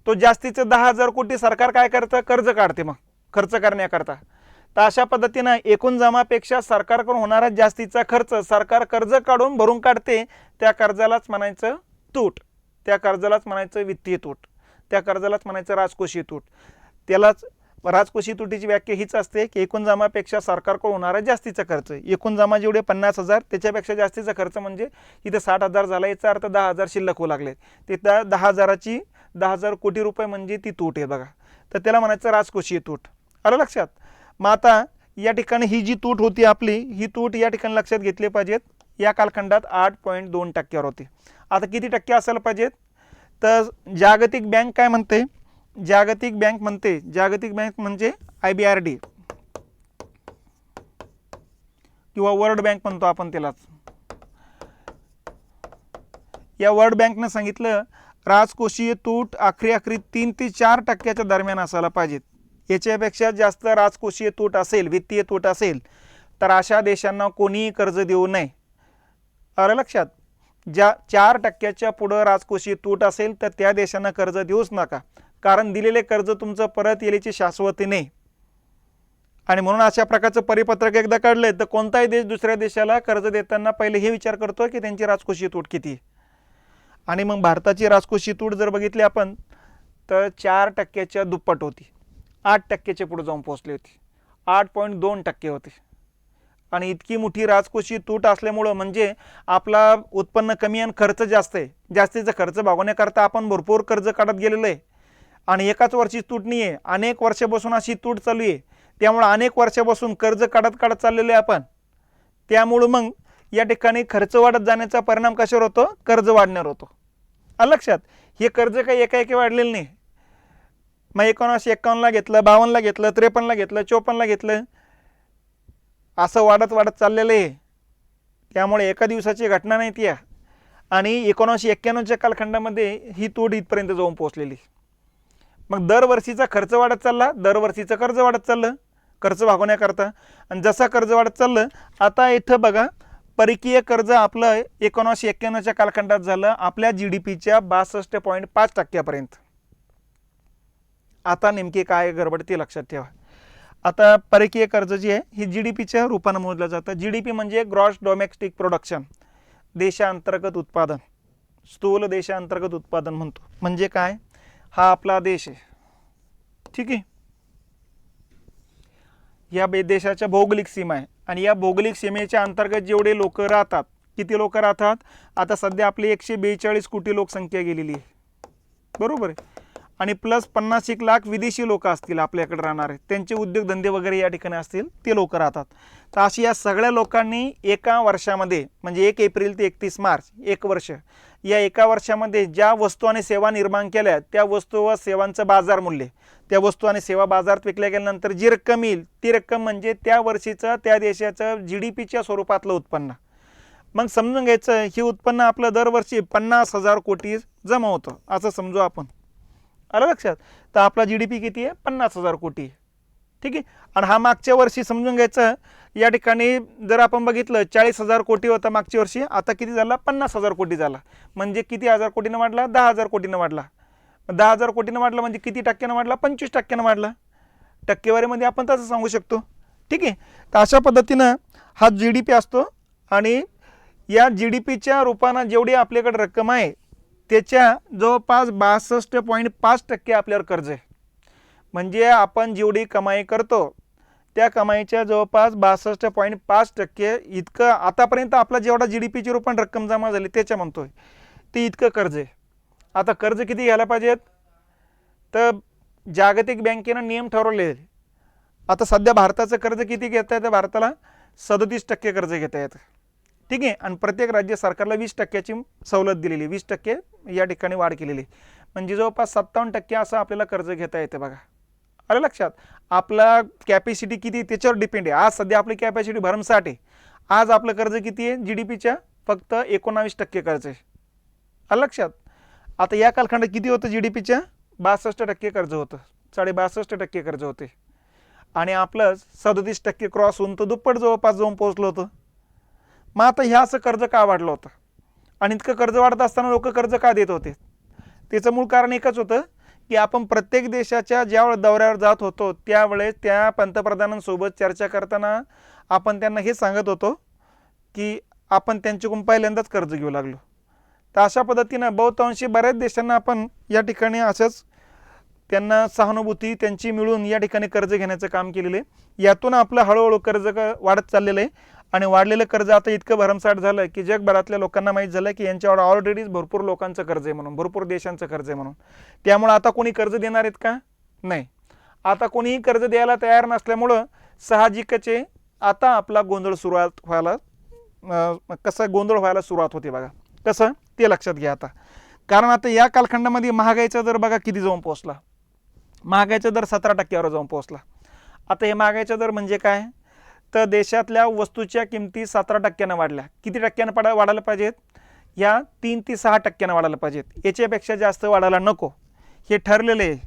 तो जास्तीचे 10,000 कोटी सरकार काय करतं? कर्ज काढते मग खर्च करण्याकरता. तर अशा पद्धतीनं एकूण जमापेक्षा सरकारकडून होणारा जास्तीचा खर्च सरकार कर्ज काढून भरून काढते. त्या कर्जालाच म्हणायचं तूट, त्या कर्जालाच म्हणायचं वित्तीय तूट, त्या कर्जालाच म्हणायचं राजकोषीय तूट. त्यालाच राजकोषीय तुटीची व्याख्या हीच असते की एकूण जमापेक्षा सरकारकडून होणारा जास्तीचा खर्च. एकूण जमा जेवढे 50,000 त्याच्यापेक्षा जास्तीचा खर्च म्हणजे इथं 60,000 झाला, याचा अर्थ 10,000 शिल्लक होऊ लागले. ते त्या 10,000 कोटी रुपये म्हणजे ती तूट आहे बघा. तर त्याला म्हणायचं राजकोषीय तूट. आलं लक्षात? मग आता या ठिकाणी ही जी तूट होती आपली, ही तूट या ठिकाणी लक्षात घेतली पाहिजेत. या कालखंडात 8.2% होती. आता किती टक्के असायला पाहिजेत? तर जागतिक बँक काय म्हणते? जागतिक बँक म्हणजे IBRD किंवा वर्ल्ड बँक म्हणतो आपण त्यालाच. या वर्ल्ड बँकनं सांगितलं राजकोषीय तूट आखरी 3 ते 4% दरम्यान असायला पाहिजेत. याच्यापेक्षा जास्त राजकोषीय तूट असेल, वित्तीय तूट असेल तर अशा देशांना कोणीही कर्ज देऊ नये. आलं लक्षात? ज्या 4% पुढं राजकोषीय तूट असेल तर त्या देशांना कर्ज देऊच नका, कारण दिलेले कर्ज तुमचं परत येण्याची शाश्वती नाही. आणि म्हणून अशा प्रकारचं परिपत्रक एकदा काढले तर कोणताही देश दुसऱ्या देशाला कर्ज देताना पहिले हे विचार करतो की त्यांची राजकोषीय तूट किती. आणि मग भारताची राजकोषीय तूट जर बघितली आपण तर 4%च्या दुप्पट होती, 8%च्या पुढे जाऊन पोहोचली होती, 8.2% होती. आणि इतकी मोठी राजकोषीय तूट असल्यामुळं म्हणजे आपला उत्पन्न कमी आणि खर्च जास्त आहे. जास्तीचा खर्च भागवण्याकरता आपण भरपूर कर्ज काढत गेलेलो आहे. आणि एकाच वर्षी तूट नाही आहे, अनेक वर्षापासून अशी तूट चालू आहे. त्यामुळे अनेक वर्षापासून कर्ज काढत चाललेले आहे आपण. त्यामुळं मग या ठिकाणी खर्च वाढत जाण्याचा परिणाम कशावर होतो? कर्ज वाढण्यावर होतो. आलं लक्षात? हे कर्ज काही एकाएकी वाढलेलं नाही. मग 1951ला घेतलं, 52ला घेतलं, 53ला घेतलं, 54ला घेतलं, असं वाढत चाललेलं आहे. त्यामुळे एका दिवसाची घटना नाही ती. आणि 1991च्या कालखंडामध्ये ही तूट इथपर्यंत जाऊन पोहोचलेली. मग दरवर्षीचा खर्च वाढत चालला, दरवर्षीचं कर्ज वाढत चाललं खर्च भागवण्याकरता. आणि जसा कर्ज वाढत चाललं, आता इथं बघा परकीय कर्ज आपलं 1991च्या कालखंडात झालं आपल्या GDPच्या 62.5% आता नेमकी काय गडबड ते लक्षात ठेवा. आता परकीय कर्ज जे आहे हे GDPच्या रूपानं मोजलं जातं. GDP म्हणजे ग्रॉस डोमेस्टिक प्रोडक्शन, देशांतर्गत उत्पादन, स्थूल देशांतर्गत उत्पादन म्हणतो. म्हणजे काय? हा आपला देश आहे. ठीक आहे, या देशाच्या भौगोलिक सीमा आहे. आणि या भौगोलिक सीमेच्या अंतर्गत जेवढे लोक राहतात, किती लोक राहतात? आता सध्या आपली 142 कोटी लोकसंख्या गेलेली आहे, बरोबर आहे. आणि प्लस 50 लाख विदेशी लोक असतील आपल्याकडे राहणारे, त्यांचे उद्योगधंदे वगैरे या ठिकाणी असतील, ते लोक राहतात. तर अशी या सगळ्या लोकांनी एका वर्षामध्ये म्हणजे 1 एप्रिल ते 31 मार्च 1 वर्ष, या एका वर्षामध्ये ज्या वस्तू आणि सेवा निर्माण केल्या त्या वस्तू व सेवांचं बाजार मूल्य, त्या वस्तू आणि सेवा बाजारात विकल्या गेल्यानंतर जी रक्कम येईल ती रक्कम म्हणजे त्या वर्षीचं त्या देशाचं GDPच्या स्वरूपातलं उत्पन्न. मग समजून घ्यायचं हे उत्पन्न आपलं दरवर्षी 50,000 कोटी जमा होतं असं समजू आपण. आलं लक्षात? तर आपला GDP किती आहे? 50,000 कोटी. ठीक आहे. आणि हा मागच्या वर्षी समजून घ्यायचं या ठिकाणी जर आपण बघितलं 40,000 कोटी होता मागच्या वर्षी, आता किती झाला? 50,000 कोटी झाला. म्हणजे किती हजार कोटीनं वाढला? 10,000 कोटीनं वाढला. 10,000 कोटीनं वाढला म्हणजे किती टक्क्यानं वाढला? 25% वाढला. टक्केवारीमध्ये आपण तसं सांगू शकतो. ठीक आहे. तर अशा पद्धतीनं हा GDP असतो. आणि या GDPच्या रूपानं जेवढी आपल्याकडे रक्कम आहे त्याच्या जवळपास 62.5% आपल्यावर कर्ज आहे. म्हणजे आपण जेवढी कमाई करतो त्या कमाईच्या जवळपास 62.5% इतकं आतापर्यंत आपला जेवढा GDPची रूपानं रक्कम जमा झाली त्याच्या म्हणतोय ते इतकं कर्ज आहे. आता कर्ज किती घ्यायला पाहिजेत तर जागतिक बँकेनं नियम ठरवले. आता सध्या भारताचं कर्ज किती घेता येतं, भारताला 37% कर्ज घेता येतं. ठीक आहे. आणि प्रत्येक राज्य सरकारला 20%ची सवलत दिलेली, 20% या ठिकाणी वाढ केलेली, म्हणजे जवळपास 57% असं आपल्याला कर्ज घेता येतं. बघा आलं लक्षात. आपला कॅपॅसिटी किती त्याच्यावर डिपेंड आहे. आज सध्या आपली कॅपॅसिटी भरमसाठ आहे. आज आपलं कर्ज किती आहे GDPच्या फक्त 19% कर्ज आहे. आलं लक्षात. आता या कालखंडात किती होतं GDPच्या 62% कर्ज होतं, 62.5% कर्ज होते आणि आपलं 37% क्रॉस होऊन तर दुप्पट जवळपास जाऊन पोहोचलं होतं. मग आता ह्या असं कर्ज का वाढलं होतं आणि इतकं कर्ज वाढत असताना लोक कर्ज का देत होते? त्याचं मूळ कारण एकच होतं की आपण प्रत्येक देशाच्या ज्यावेळेस दौऱ्यावर जात होतो त्यावेळेस त्या पंतप्रधानांसोबत चर्चा करताना आपण त्यांना हे सांगत होतो की आपण त्यांच्याकडून पहिल्यांदाच कर्ज घेऊ लागलो. तर अशा पद्धतीनं बहुतांशी बऱ्याच देशांना आपण या ठिकाणी असंच त्यांना सहानुभूती त्यांची मिळून या ठिकाणी कर्ज घेण्याचं काम केलेलं आहे. यातून आपलं हळूहळू कर्ज वाढत चाललेलं आहे आणि वाढलेलं कर्ज आता इतकं भरमसाठ झालं की जगभरातल्या लोकांना माहीत झालं की यांच्यावर ऑलरेडीच भरपूर लोकांचं कर्ज आहे म्हणून, भरपूर देशांचं कर्ज आहे म्हणून. त्यामुळे आता कोणी कर्ज देणार आहेत का? नाही. आता कोणीही कर्ज द्यायला तयार नसल्यामुळं साहजिकच आता आपला गोंधळ सुरुवात व्हायला गोंधळ व्हायला सुरुवात होते. बघा कसं ते लक्षात घ्या आता. कारण आता या कालखंडामध्ये महागाईचा दर बघा किती जाऊन पोहोचला. महागाईचा दर 17%वर जाऊन पोहोचला. आता हे महागाईचा दर म्हणजे काय तर देशातल्या वस्तूच्या किमती 17%नं वाढल्या. किती टक्क्यानं वाढायला पाहिजेत? या 3 ते 6% वाढायला पाहिजेत. याच्यापेक्षा जास्त वाढायला नको हे ठरलेलं आहे.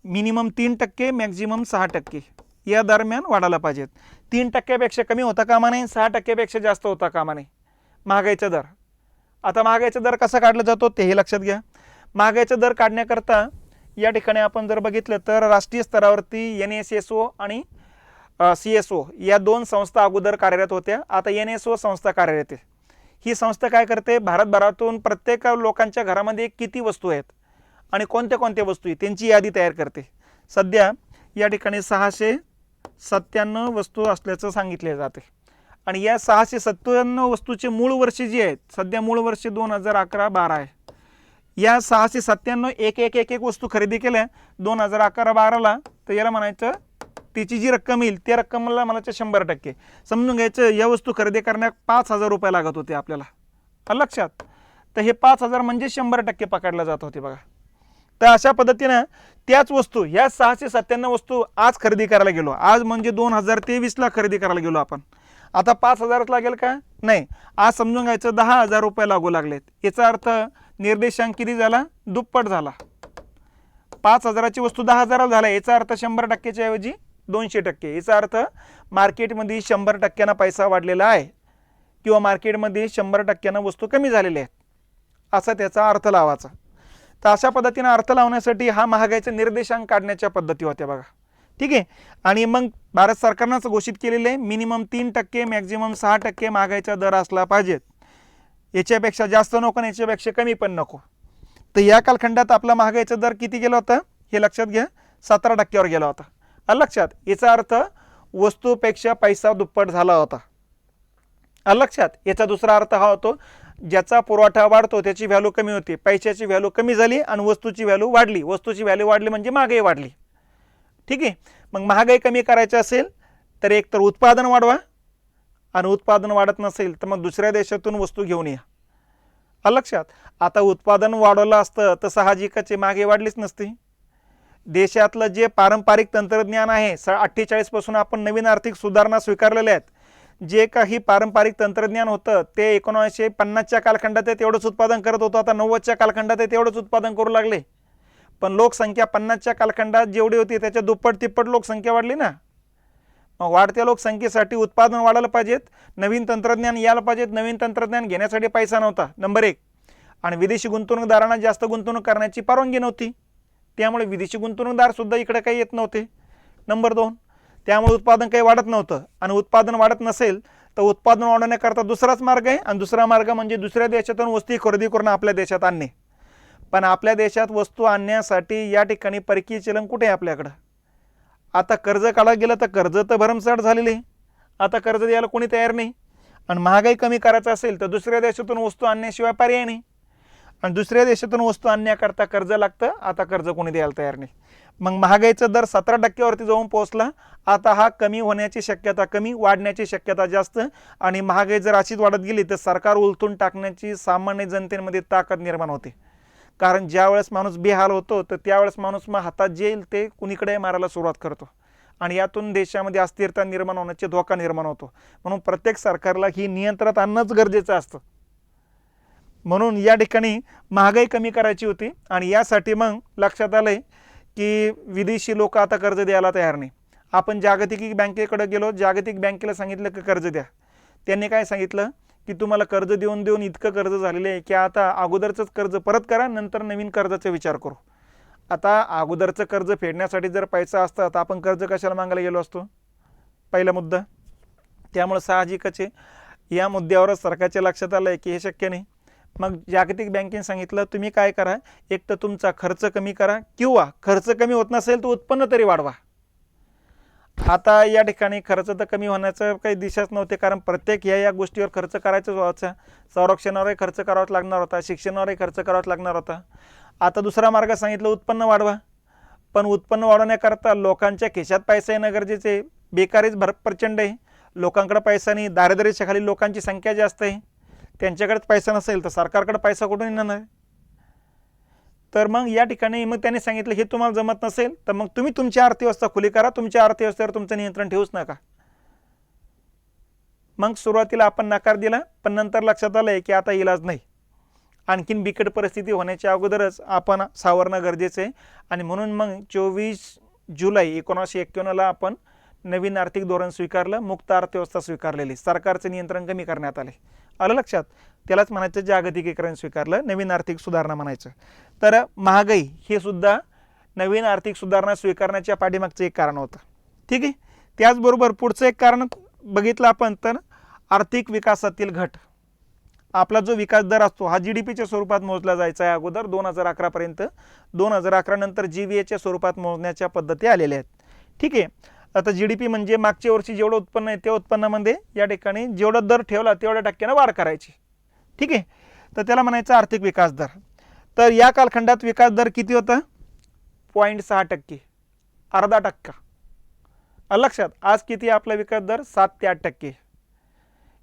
मिनिमम 3%, मॅक्झिमम 6% या दरम्यान वाढायला पाहिजेत. 3%पेक्षा कमी होता कामा नये, 6%पेक्षा जास्त होता कामा नये महागाईचा दर. आता महागाईचा दर कसा काढला जातो तेही लक्षात घ्या. महागाईचा दर काढण्याकरता या ठिकाणी आपण जर बघितलं तर राष्ट्रीय स्तरावरती NSSO आणि CSO या 2 संस्था अगोदर कार्यरत होत्या. आता NSO संस्था कार्यरत आहे. ही संस्था काय करते, भारतभरातून प्रत्येक लोकांच्या घरामध्ये किती वस्तू आहेत आणि कोणत्या कोणत्या वस्तू आहेत त्यांची यादी तयार करते. सध्या या ठिकाणी 697 वस्तू असल्याचं सांगितले जाते आणि या 697 वस्तूचे मूळ वर्ष जे आहेत सध्या मूळ वर्ष 2011-12 आहे. या 697 एक वस्तू खरेदी केल्या 2011-12ला तर याला म्हणायचं त्याची जी रक्कम येईल त्या रक्कमला म्हणायचं 100%. समजून घ्यायचं या वस्तू खरेदी करण्यात 5,000 रुपये लागत होते आपल्याला. लक्षात. तर हे 5,000 म्हणजे 100% पकडला जात होते. बघा तर अशा पद्धतीनं त्याच वस्तू या 697 वस्तू आज खरेदी करायला गेलो, आज म्हणजे 2023ला खरेदी करायला गेलो आपण, आता 5,000 लागेल का? नाही. आज समजून घ्यायचं 10,000 रुपये लागू लागलेत. याचा अर्थ निर्देशांक किती झाला? दुप्पट झाला. 5,000ची वस्तू 10,000 झाला. याचा अर्थ 100%च्या ऐवजी 200%. याचा अर्थ मार्केटमध्ये 100%नं पैसा वाढलेला आहे किंवा मार्केटमध्ये 100%नं वस्तू कमी झालेल्या आहेत असा त्याचा अर्थ लावायचा. तर अशा पद्धतीनं अर्थ लावण्यासाठी हा महागाईचा निर्देशांक काढण्याच्या पद्धती होत्या. बघा ठीक आहे. आणि मग भारत सरकारनंच घोषित केलेले मिनिमम 3%, मॅक्झिमम 6% महागाईचा दर असला पाहिजेत. याच्यापेक्षा जास्त नको आणि याच्यापेक्षा कमी पण नको. तर या कालखंडात आपला महागाईचा दर किती गेला होता हे लक्षात घ्या, 17%वर गेला होता. लक्षात. याचा अर्थ वस्तूपेक्षा पैसा दुप्पट झाला होता. लक्षात. याचा दुसरा अर्थ हा होतो ज्याचा पुरवठा वाढतो त्याची व्हॅल्यू कमी होते, पैशाची व्हॅल्यू कमी झाली आणि वस्तूची व्हॅल्यू वाढली. वस्तूची व्हॅल्यू वाढली म्हणजे महागाई वाढली. ठीक आहे. मग महागाई कमी करायची असेल तर एक तर उत्पादन वाढवा आणि उत्पादन वाढत नसेल तर मग दुसऱ्या देशातून वस्तू घेऊन या. लक्षात. आता उत्पादन वाढवलं असतं तर साहजिकच महागाई वाढलीच नसती. देशातलं जे पारंपरिक तंत्रज्ञान आहे 48 पासून आपण नवीन आर्थिक सुधारणा स्वीकारलेल्या आहेत. जे काही पारंपरिक तंत्रज्ञान होतं ते 1950च्या कालखंडात तेवढंच उत्पादन करत होतं. आता 90च्या कालखंडात तेवढंच उत्पादन करू लागले. पण लोकसंख्या 50च्या कालखंडात जेवढी होती त्याच्या दुप्पट तिप्पट लोकसंख्या वाढली ना. मग वाढत्या लोकसंख्येसाठी उत्पादन वाढायला पाहिजेत, नवीन तंत्रज्ञान यायला पाहिजेत. नवीन तंत्रज्ञान घेण्यासाठी पैसा नव्हता नंबर 1 आणि विदेशी गुंतवणूकदारांना जास्त गुंतवणूक करण्याची परवानगी नव्हती. त्यामुळे विदेशी गुंतवणूकदार सुद्धा इकडे काही येत नव्हते नंबर 2. त्यामुळे उत्पादन काही वाढत नव्हतं आणि उत्पादन वाढत नसेल तर उत्पादन वाढवण्याकरता दुसराच मार्ग आहे, आणि दुसरा मार्ग म्हणजे दुसऱ्या देशातून वस्तू खरेदी करून आपल्या देशात आणणे. पण आपल्या देशात वस्तू आणण्यासाठी या ठिकाणी परकीय चलन कुठे आहे आपल्याकडं? आता कर्ज काढायला गेलं तर कर्ज तर भरमसाठ झालेले आहे, आता कर्ज द्यायला कोणी तयार नाही. आणि महागाई कमी करायचं असेल तर दुसऱ्या देशातून वस्तू आणण्याशिवाय पर्याय नाही, आणि दुसऱ्या देशातून वस्तू आणण्याकरता कर्ज लागतं, आता कर्ज कोणी द्यायला तयार नाही. मग महागाईचा दर 17% जाऊन पोहोचला. आता हा कमी होण्याची शक्यता कमी, वाढण्याची शक्यता जास्त. आणि महागाई जर अशीच वाढत गेली तर सरकार उलथून टाकण्याची सामान्य जनतेमध्ये ताकद निर्माण होते. कारण ज्या वेळेस माणूस बेहाल होतो तर त्यावेळेस माणूस मग हातात जे येईल ते कुणीकडे मारायला सुरुवात करतो, आणि यातून देशामध्ये अस्थिरता निर्माण होण्याचे धोका निर्माण होतो. म्हणून प्रत्येक सरकारला ही नियंत्रणात आणणंच गरजेचं असतं. म्हणून या ठिकाणी महागाई कमी करायची होती, आणि यासाठी मग लक्षात आलं आहे की विदेशी लोक आता कर्ज द्यायला तयार नाही. आपण जागतिक बँकेकडे गेलो, जागतिक बँकेला सांगितलं की कर्ज द्या. त्यांनी काय सांगितलं की तुम्हाला कर्ज देऊन देऊन इतकं कर्ज झालेलं आहे की आता अगोदरचंच कर्ज परत करा, नंतर नवीन कर्जाचा विचार करू. आता अगोदरचं कर्ज फेडण्यासाठी जर पैसा असता तर आपण कर्ज कशाला मागायला गेलो असतो, पहिला मुद्दा. त्यामुळे साहजिकच आहे या मुद्द्यावरच सरकारच्या लक्षात आलं आहे की हे शक्य नाही. मग जागतिक बँकेने सांगितलं तुम्ही काय करा, एक तर तुमचा खर्च कमी करा, किंवा खर्च कमी होत नसेल तर उत्पन्न तरी वाढवा. आता या ठिकाणी खर्च तर कमी होण्याचं काही दिशाच नव्हते, कारण प्रत्येक या गोष्टीवर खर्च करायचंच व्हायचा. संरक्षणावरही खर्च करावाच लागणार होता, शिक्षणावरही खर्च करावाच लागणार होता. आता दुसरा मार्ग सांगितलं उत्पन्न वाढवा. पण उत्पन्न वाढवण्याकरता लोकांच्या खिशात पैसा येणं गरजेचे. बेकारीच प्रचंड आहे, लोकांकडे पैसा नाही. दारिद्र्याच्या खाली लोकांची संख्या जास्त आहे, त्यांच्याकडेच पैसा नसेल तर सरकारकडे पैसा कुठून येणार? तर मग या ठिकाणी मग त्यांनी सांगितलं हे तुम्हाला जमत नसेल तर मग तुम्ही तुमची अर्थव्यवस्था खुली करा, तुमच्या अर्थव्यवस्थेवर तुमचं नियंत्रण ठेवूच नका. मग सुरुवातीला आपण नकार दिला, पण नंतर लक्षात आलं की आता इलाज नाही, आणखीन बिकट परिस्थिती होण्याच्या अगोदरच आपण सावरणं गरजेचं आहे. आणि म्हणून मग 24 जुलै 1951ला आपण नवीन आर्थिक धोरण स्वीकारलं, मुक्त अर्थव्यवस्था स्वीकारलेली, सरकारचं नियंत्रण कमी करण्यात आले. आलं लक्षात? त्यालाच म्हणायचं जागतिकीकरण स्वीकारलं, नवीन आर्थिक सुधारणा म्हणायचं. तर महागाई हे सुद्धा नवीन आर्थिक सुधारणा स्वीकारण्याच्या पाठीमागचं एक कारण होतं. ठीक आहे. त्याचबरोबर पुढचं एक कारण बघितलं आपण तर आर्थिक विकासातील घट. आपला जो विकास दर असतो हा GDPच्या स्वरूपात मोजला जायचा आहे अगोदर 2011 पर्यंत. 2011 नंतर GVAच्या स्वरूपात मोजण्याच्या पद्धती आलेल्या आहेत. ठीक आहे. आता GDP म्हणजे मागच्या वर्षी जेवढं उत्पन्न आहे त्या उत्पन्नामध्ये या ठिकाणी जेवढा दर ठेवला तेवढ्या टक्क्यानं वाढ करायची. ठीक आहे. तर त्याला म्हणायचं आर्थिक विकास दर. तर या कालखंडात विकास दर किती होता? 0.6%, अर्धा टक्का. लक्षात? आज किती आपला विकास दर? 7 ते 8%.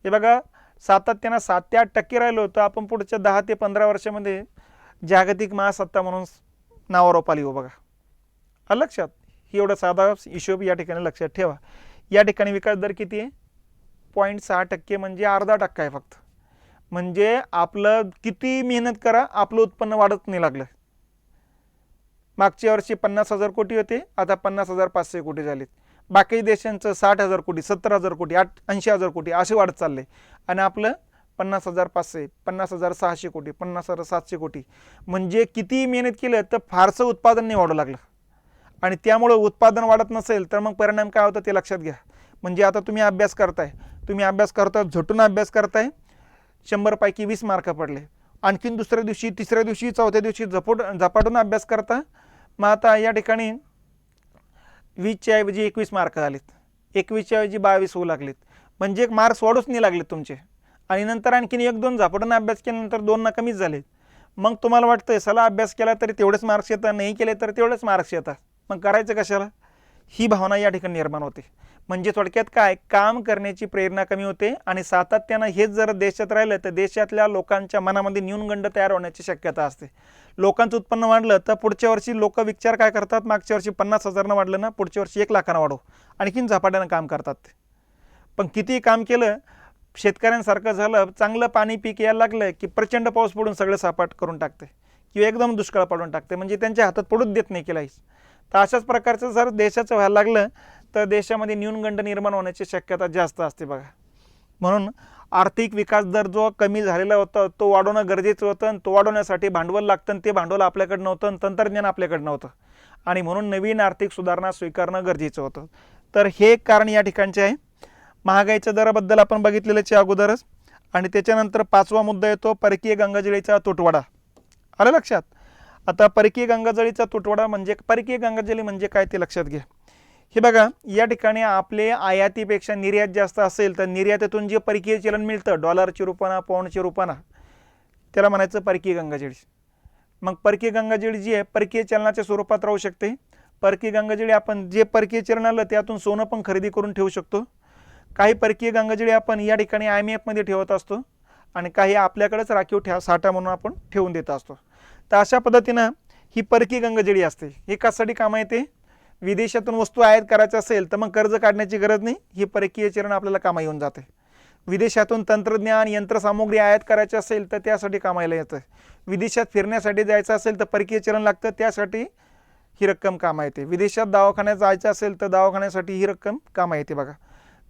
हे बघा, सातत्यानं 7 ते 8% राहिलो होतं. आपण पुढच्या 10 ते 15 वर्षामध्ये जागतिक महासत्ता म्हणून नावावर आली हो बघा. लक्षात? ही एवढा साधा हिशोब या ठिकाणी लक्षात ठेवा. या ठिकाणी विकास दर किती आहे? 0.6%, म्हणजे अर्धा टक्का आहे फक्त. म्हणजे आपलं किती मेहनत करा आपलं उत्पन्न वाढत नाही लागलं. मागच्या वर्षी 50,000 कोटी होते, आता 50,500 कोटी झालेत. बाकी देशांचं 60,000 कोटी, 70,000 कोटी, 80,000 कोटी असे वाढत चालले, आणि आपलं 50,500, 50,600 कोटी, 50,700 कोटी. म्हणजे किती मेहनत केलं तर फारसं उत्पादन नाही वाढू लागलं. आणि त्यामुळे उत्पादन वाढत नसेल तर मग परिणाम काय होतं ते लक्षात घ्या. म्हणजे आता तुम्ही अभ्यास करताय, झटून अभ्यास करताय, 100 पैकी 20 मार्क पडले. आणखीन दुसऱ्या दिवशी, तिसऱ्या दिवशी, चौथ्या दिवशी झपाटून अभ्यास करता, मग आता या ठिकाणी 20च्या ऐवजी 21 मार्क झालेत, 21च्या ऐवजी 22 होऊ लागलेत. म्हणजे मार्क्स वाढूच नाही लागलेत तुमचे. आणि नंतर आणखीन 1-2 झपाटून अभ्यास केल्यानंतर 2 कमीच झालेत. मग तुम्हाला वाटतंय सला अभ्यास केला तरी तेवढेच मार्क्स येतात, नाही केले तर तेवढेच मार्क्स येतात, मग करायचं कशाला? ही भावना या ठिकाणी निर्माण होते. म्हणजे थोडक्यात काय, काम करण्याची प्रेरणा कमी होते. आणि सातत्यानं हेच जर देशात राहिलं तर देशातल्या लोकांच्या मनामध्ये न्यूनगंड तयार होण्याची शक्यता असते. लोकांचं उत्पन्न वाढलं तर पुढच्या वर्षी लोक विचार काय करतात, मागच्या वर्षी 50,000 वाढलं ना, पुढच्या वर्षी 1 लाखानं वाढव, आणखीन झपाट्यानं काम करतात. पण किती काम केलं, शेतकऱ्यांसारखं झालं, चांगलं पाणी पीक यायला लागलं की प्रचंड पाऊस पडून सगळं सपाट करून टाकते, किंवा एकदम दुष्काळ पडून टाकते. म्हणजे त्यांच्या हातात पडूच देत नाही केलाहीच. तर अशाच प्रकारचं जर देशाचं व्हायला लागलं तर देशामध्ये न्यूनगंड निर्माण होण्याची शक्यता जास्त असते बघा. म्हणून आर्थिक विकास दर जो कमी झालेला होता तो वाढवणं गरजेचं होतं, आणि तो वाढवण्यासाठी भांडवल लागतं, ते भांडवल आपल्याकडे नव्हतं, आणि तंत्रज्ञान आपल्याकडे नव्हतं, आणि म्हणून नवीन आर्थिक सुधारणा स्वीकारणं गरजेचं होतं. तर हे कारण या ठिकाणचे आहे. महागाईच्या दराबद्दल आपण बघितलेलंच आहे अगोदरच. आणि त्याच्यानंतर 5वा मुद्दा येतो परकीय गंगाजळीचा तुटवडा. आलं लक्षात. आता परकीय गंगाजळीचा तुटवडा म्हणजे परकीय गंगाजळी म्हणजे काय ते लक्षात घ्या. हे बघा, या ठिकाणी आपले आयातीपेक्षा निर्यात जास्त असेल तर निर्यातीतून जे परकीय चलन मिळतं डॉलरच्या रूपानं पौंडच्या रूपानं त्याला म्हणायचं परकीय गंगाजळी. मग परकीय गंगाजळी जी आहे परकीय चलनाच्या स्वरूपात राहू शकते. परकीय गंगाजळी आपण जे परकीय चलन आलं त्यातून सोनं पण खरेदी करून ठेवू शकतो. काही परकीय गंगाजळी आपण या ठिकाणी IMF मध्ये ठेवत असतो आणि काही आपल्याकडेच राखीव साठा म्हणून आपण ठेवून देत असतो. तर अशा पद्धतीनं ही परकीय गंगाजळी असते. हे कशासाठी कामं येते? विदेशातून वस्तू आयात करायचं असेल तर मग कर्ज काढण्याची गरज नाही, ही परकीय चलन आपल्याला कामा येऊन जाते. विदेशातून तंत्रज्ञान यंत्रसामुग्री आयात करायची असेल तर त्यासाठी कामाला येतं. विदेशात फिरण्यासाठी जायचं असेल तर परकीय चलन लागतं, त्यासाठी ही रक्कम कामा येते. विदेशात दवाखान्यात जायचं असेल तर दवाखान्यासाठी ही रक्कम कामा येते बघा.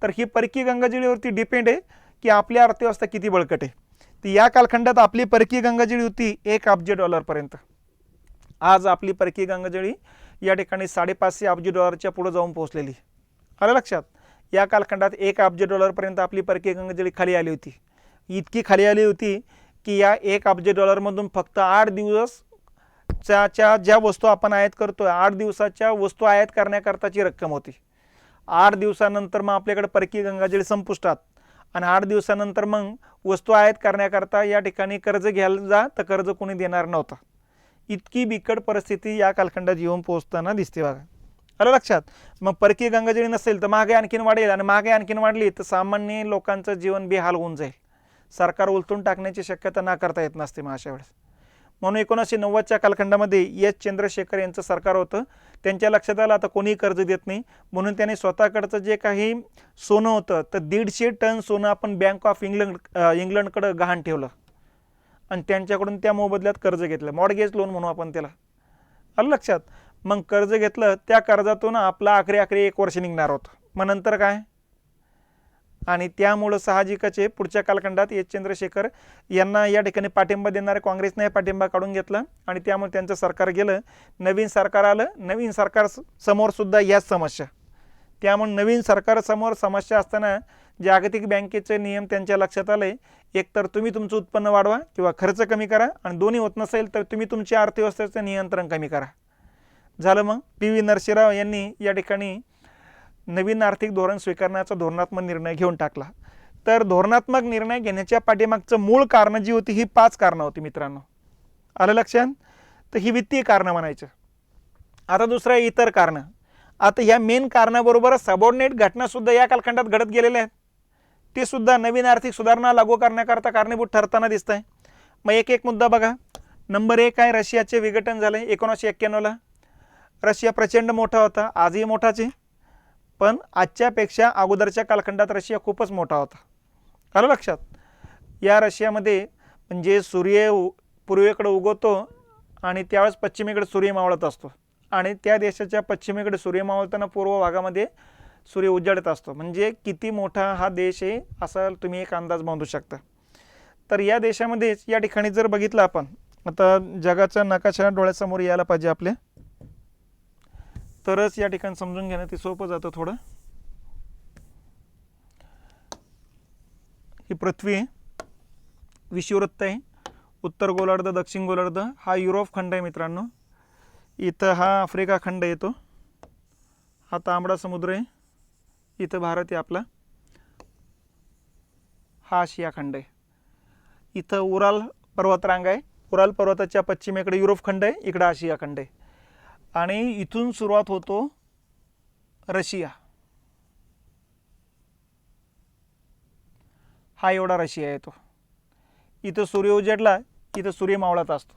तर ही परकीय गंगाजळीवरती डिपेंड आहे की आपली अर्थव्यवस्था किती बळकट आहे. तर या कालखंडात आपली परकीय गंगाजळी होती $1 अब्ज पर्यंत. आज आपली परकीय गंगाजळी या ठिकाणी $550 अब्ज पुढे जाऊन पोहोचलेली. आलं लक्षात. या कालखंडात $1 अब्ज पर्यंत आपली परकीय गंगाजळी खाली आली होती. इतकी खाली आली होती की या $1 अब्ज मधून फक्त 8 दिवसच्या ज्या वस्तू आपण आयात करतोय 8 दिवसाच्या वस्तू आयात करण्याकरताची रक्कम होती. 8 दिवसानंतर मग आपल्याकडे परकीय गंगाजळी संपुष्टात आणि 8 दिवसानंतर मग वस्तू आयात करण्याकरता या ठिकाणी कर्ज घ्यायला जा तर कर्ज कोणी देणार नव्हतं. इतकी बिकट परिस्थिती या कालखंडात येऊन पोहोचताना दिसते बघा. आलं लक्षात. मग परकीय गंगाजळी नसेल तर महागाई आणखीन वाढेल आणि महागाई आणखीन वाढली तर सामान्य लोकांचं जीवन बेहाल होऊन जाईल. सरकार उलटून टाकण्याची शक्यता नाकारता येत नसते मग अशा वेळेस. म्हणून 1990च्या कालखंडामध्ये एस चंद्रशेखर यांचं सरकार होतं. त्यांच्या लक्षात आलं आता कोणी कर्ज देत नाही, म्हणून त्यांनी स्वतःकडचं जे काही सोनं होतं तर 150 टन सोनं आपण बँक ऑफ इंग्लंडकडे गहाण ठेवलं आणि त्यांच्याकडून त्या मोबदल्यात कर्ज घेतलं. मॉर्गेज लोन म्हणू आपण त्याला. आलं लक्षात. मग कर्ज घेतलं, त्या कर्जातून आपला आखरी 1 वर्ष निघणार होतं. मग नंतर काय? आणि त्यामुळं साहजिकच आहे पुढच्या कालखंडात एस चंद्रशेखर यांना या ठिकाणी पाठिंबा देणारे काँग्रेसने पाठिंबा काढून घेतला आणि त्यामुळे त्यांचं सरकार गेलं. नवीन सरकार आलं. नवीन सरकार समोर सुद्धा याच समस्या. त्यामुळे नवीन सरकारसमोर समस्या असताना जागतिक बँकेचे नियम त्यांच्या लक्षात आले. एकतर तुम्ही तुमचं उत्पन्न वाढवा किंवा खर्च कमी करा आणि दोन्ही होत नसेल तर तुम्ही तुमच्या अर्थव्यवस्थेचं नियंत्रण कमी करा. झालं. मग PV नरसिंहराव यांनी या ठिकाणी नवीन आर्थिक धोरण स्वीकारण्याचा धोरणात्मक निर्णय घेऊन टाकला. तर धोरणात्मक निर्णय घेण्याच्या पाठीमागचं मूळ कारण जी होती ही 5 कारणं होती मित्रांनो. आलं लक्षात. तर ही वित्तीय कारणं म्हणायचं. आता दुसरं इतर कारणं. आता ह्या मेन कारणाबरोबरच सबऑर्डिनेट घटनासुद्धा या कालखंडात घडत गेलेल्या आहेत. ते सुद्धा नवीन आर्थिक सुधारणा लागू करण्याकरता कारणीभूत ठरताना दिसत आहे. मग एक मुद्दा बघा. नंबर 1 आहे रशियाचे विघटन झाले 1991ला. रशिया प्रचंड मोठा होता, आजही मोठाच आहे, पण आजच्यापेक्षा अगोदरच्या कालखंडात रशिया खूपच मोठा होता. आलं लक्षात. या रशियामध्ये म्हणजे सूर्य पूर्वेकडे उगवतो आणि त्यावेळेस पश्चिमेकडे सूर्य मावळत असतो आणि त्या देशाच्या पश्चिमेकडे सूर्य मावळताना पूर्व भागामध्ये सूर्य उजाडत असतो. म्हणजे किती मोठा हा देश आहे असा तुम्ही एक अंदाज बांधू शकता. तर या देशामध्येच या ठिकाणी जर बघितलं आपण, आता जगाचा नकाशा डोळ्यासमोर यायला पाहिजे आपल्या, तरच या ठिकाणी समजून घेणं ते सोपं जातं थोडं. ही पृथ्वी आहे, विषुववृत्त आहे, उत्तर गोलार्ध दक्षिण गोलार्ध हा युरोप खंड आहे मित्रांनो. इथं हा आफ्रिका खंड येतो, हा तांबडा समुद्र आहे, इथं भारत आहे आपला, हा आशिया खंड आहे. इथं उराल पर्वतरांग आहे, उराल पर्वताच्या पश्चिमेकडे युरोप खंड आहे, इकडं आशिया खंड आहे आणि इथून सुरुवात होतो रशिया. हा एवढा रशिया येतो. इथं सूर्य उजेडला, इथं सूर्य मावळत असतो.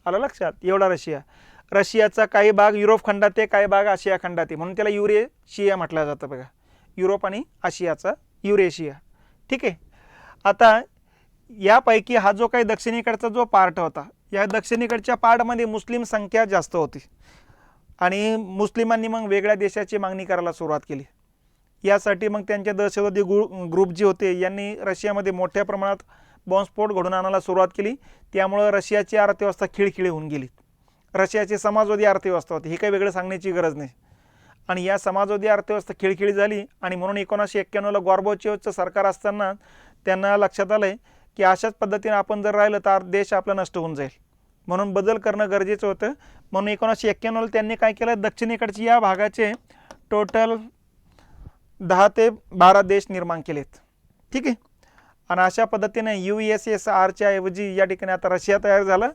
आलं लक्षात. एवढा रशिया. रशियाचा काही भाग युरोप खंडात आहे, काही भाग आशिया खंडात आहे, म्हणून त्याला युरेशिया म्हटलं जातं बघा. युरोप आणि आशियाचा युरेशिया. ठीक आहे. आता यापैकी हा जो काही दक्षिणेकडचा जो पार्ट होता, या दक्षिणेकडच्या पार्टमध्ये मुस्लिम संख्या जास्त होती आणि मुस्लिमांनी मग वेगळ्या देशाची मागणी करायला सुरुवात केली. यासाठी मग त्यांचे दहशतवादी ग्रुप जे होते यांनी रशियामध्ये मोठ्या प्रमाणात बॉम्बस्फोट घडून आणायला सुरुवात केली. त्यामुळे रशियाची अर्थव्यवस्था खिळखिळी होऊन गेली. रशियाची समाजवादी अर्थव्यवस्था होती, ही काही वेगळं सांगण्याची गरज नाही. आणि या समाजवादी अर्थव्यवस्था खिळखिळी झाली आणि म्हणून 1991ला गॉर्बाचोवचं सरकार असताना त्यांना लक्षात आलं की अशाच पद्धतीने आपण जर राहिलं तर देश आपला नष्ट होऊन जाईल, म्हणून बदल करणं गरजेचं होतं. म्हणून 1991ला त्यांनी काय केलं, दक्षिणेकडचे या भागाचे टोटल 10 ते 12 देश निर्माण केलेत. ठीक आहे. आणि अशा पद्धतीने USSRच्या ऐवजी या ठिकाणी आता रशिया तयार झाला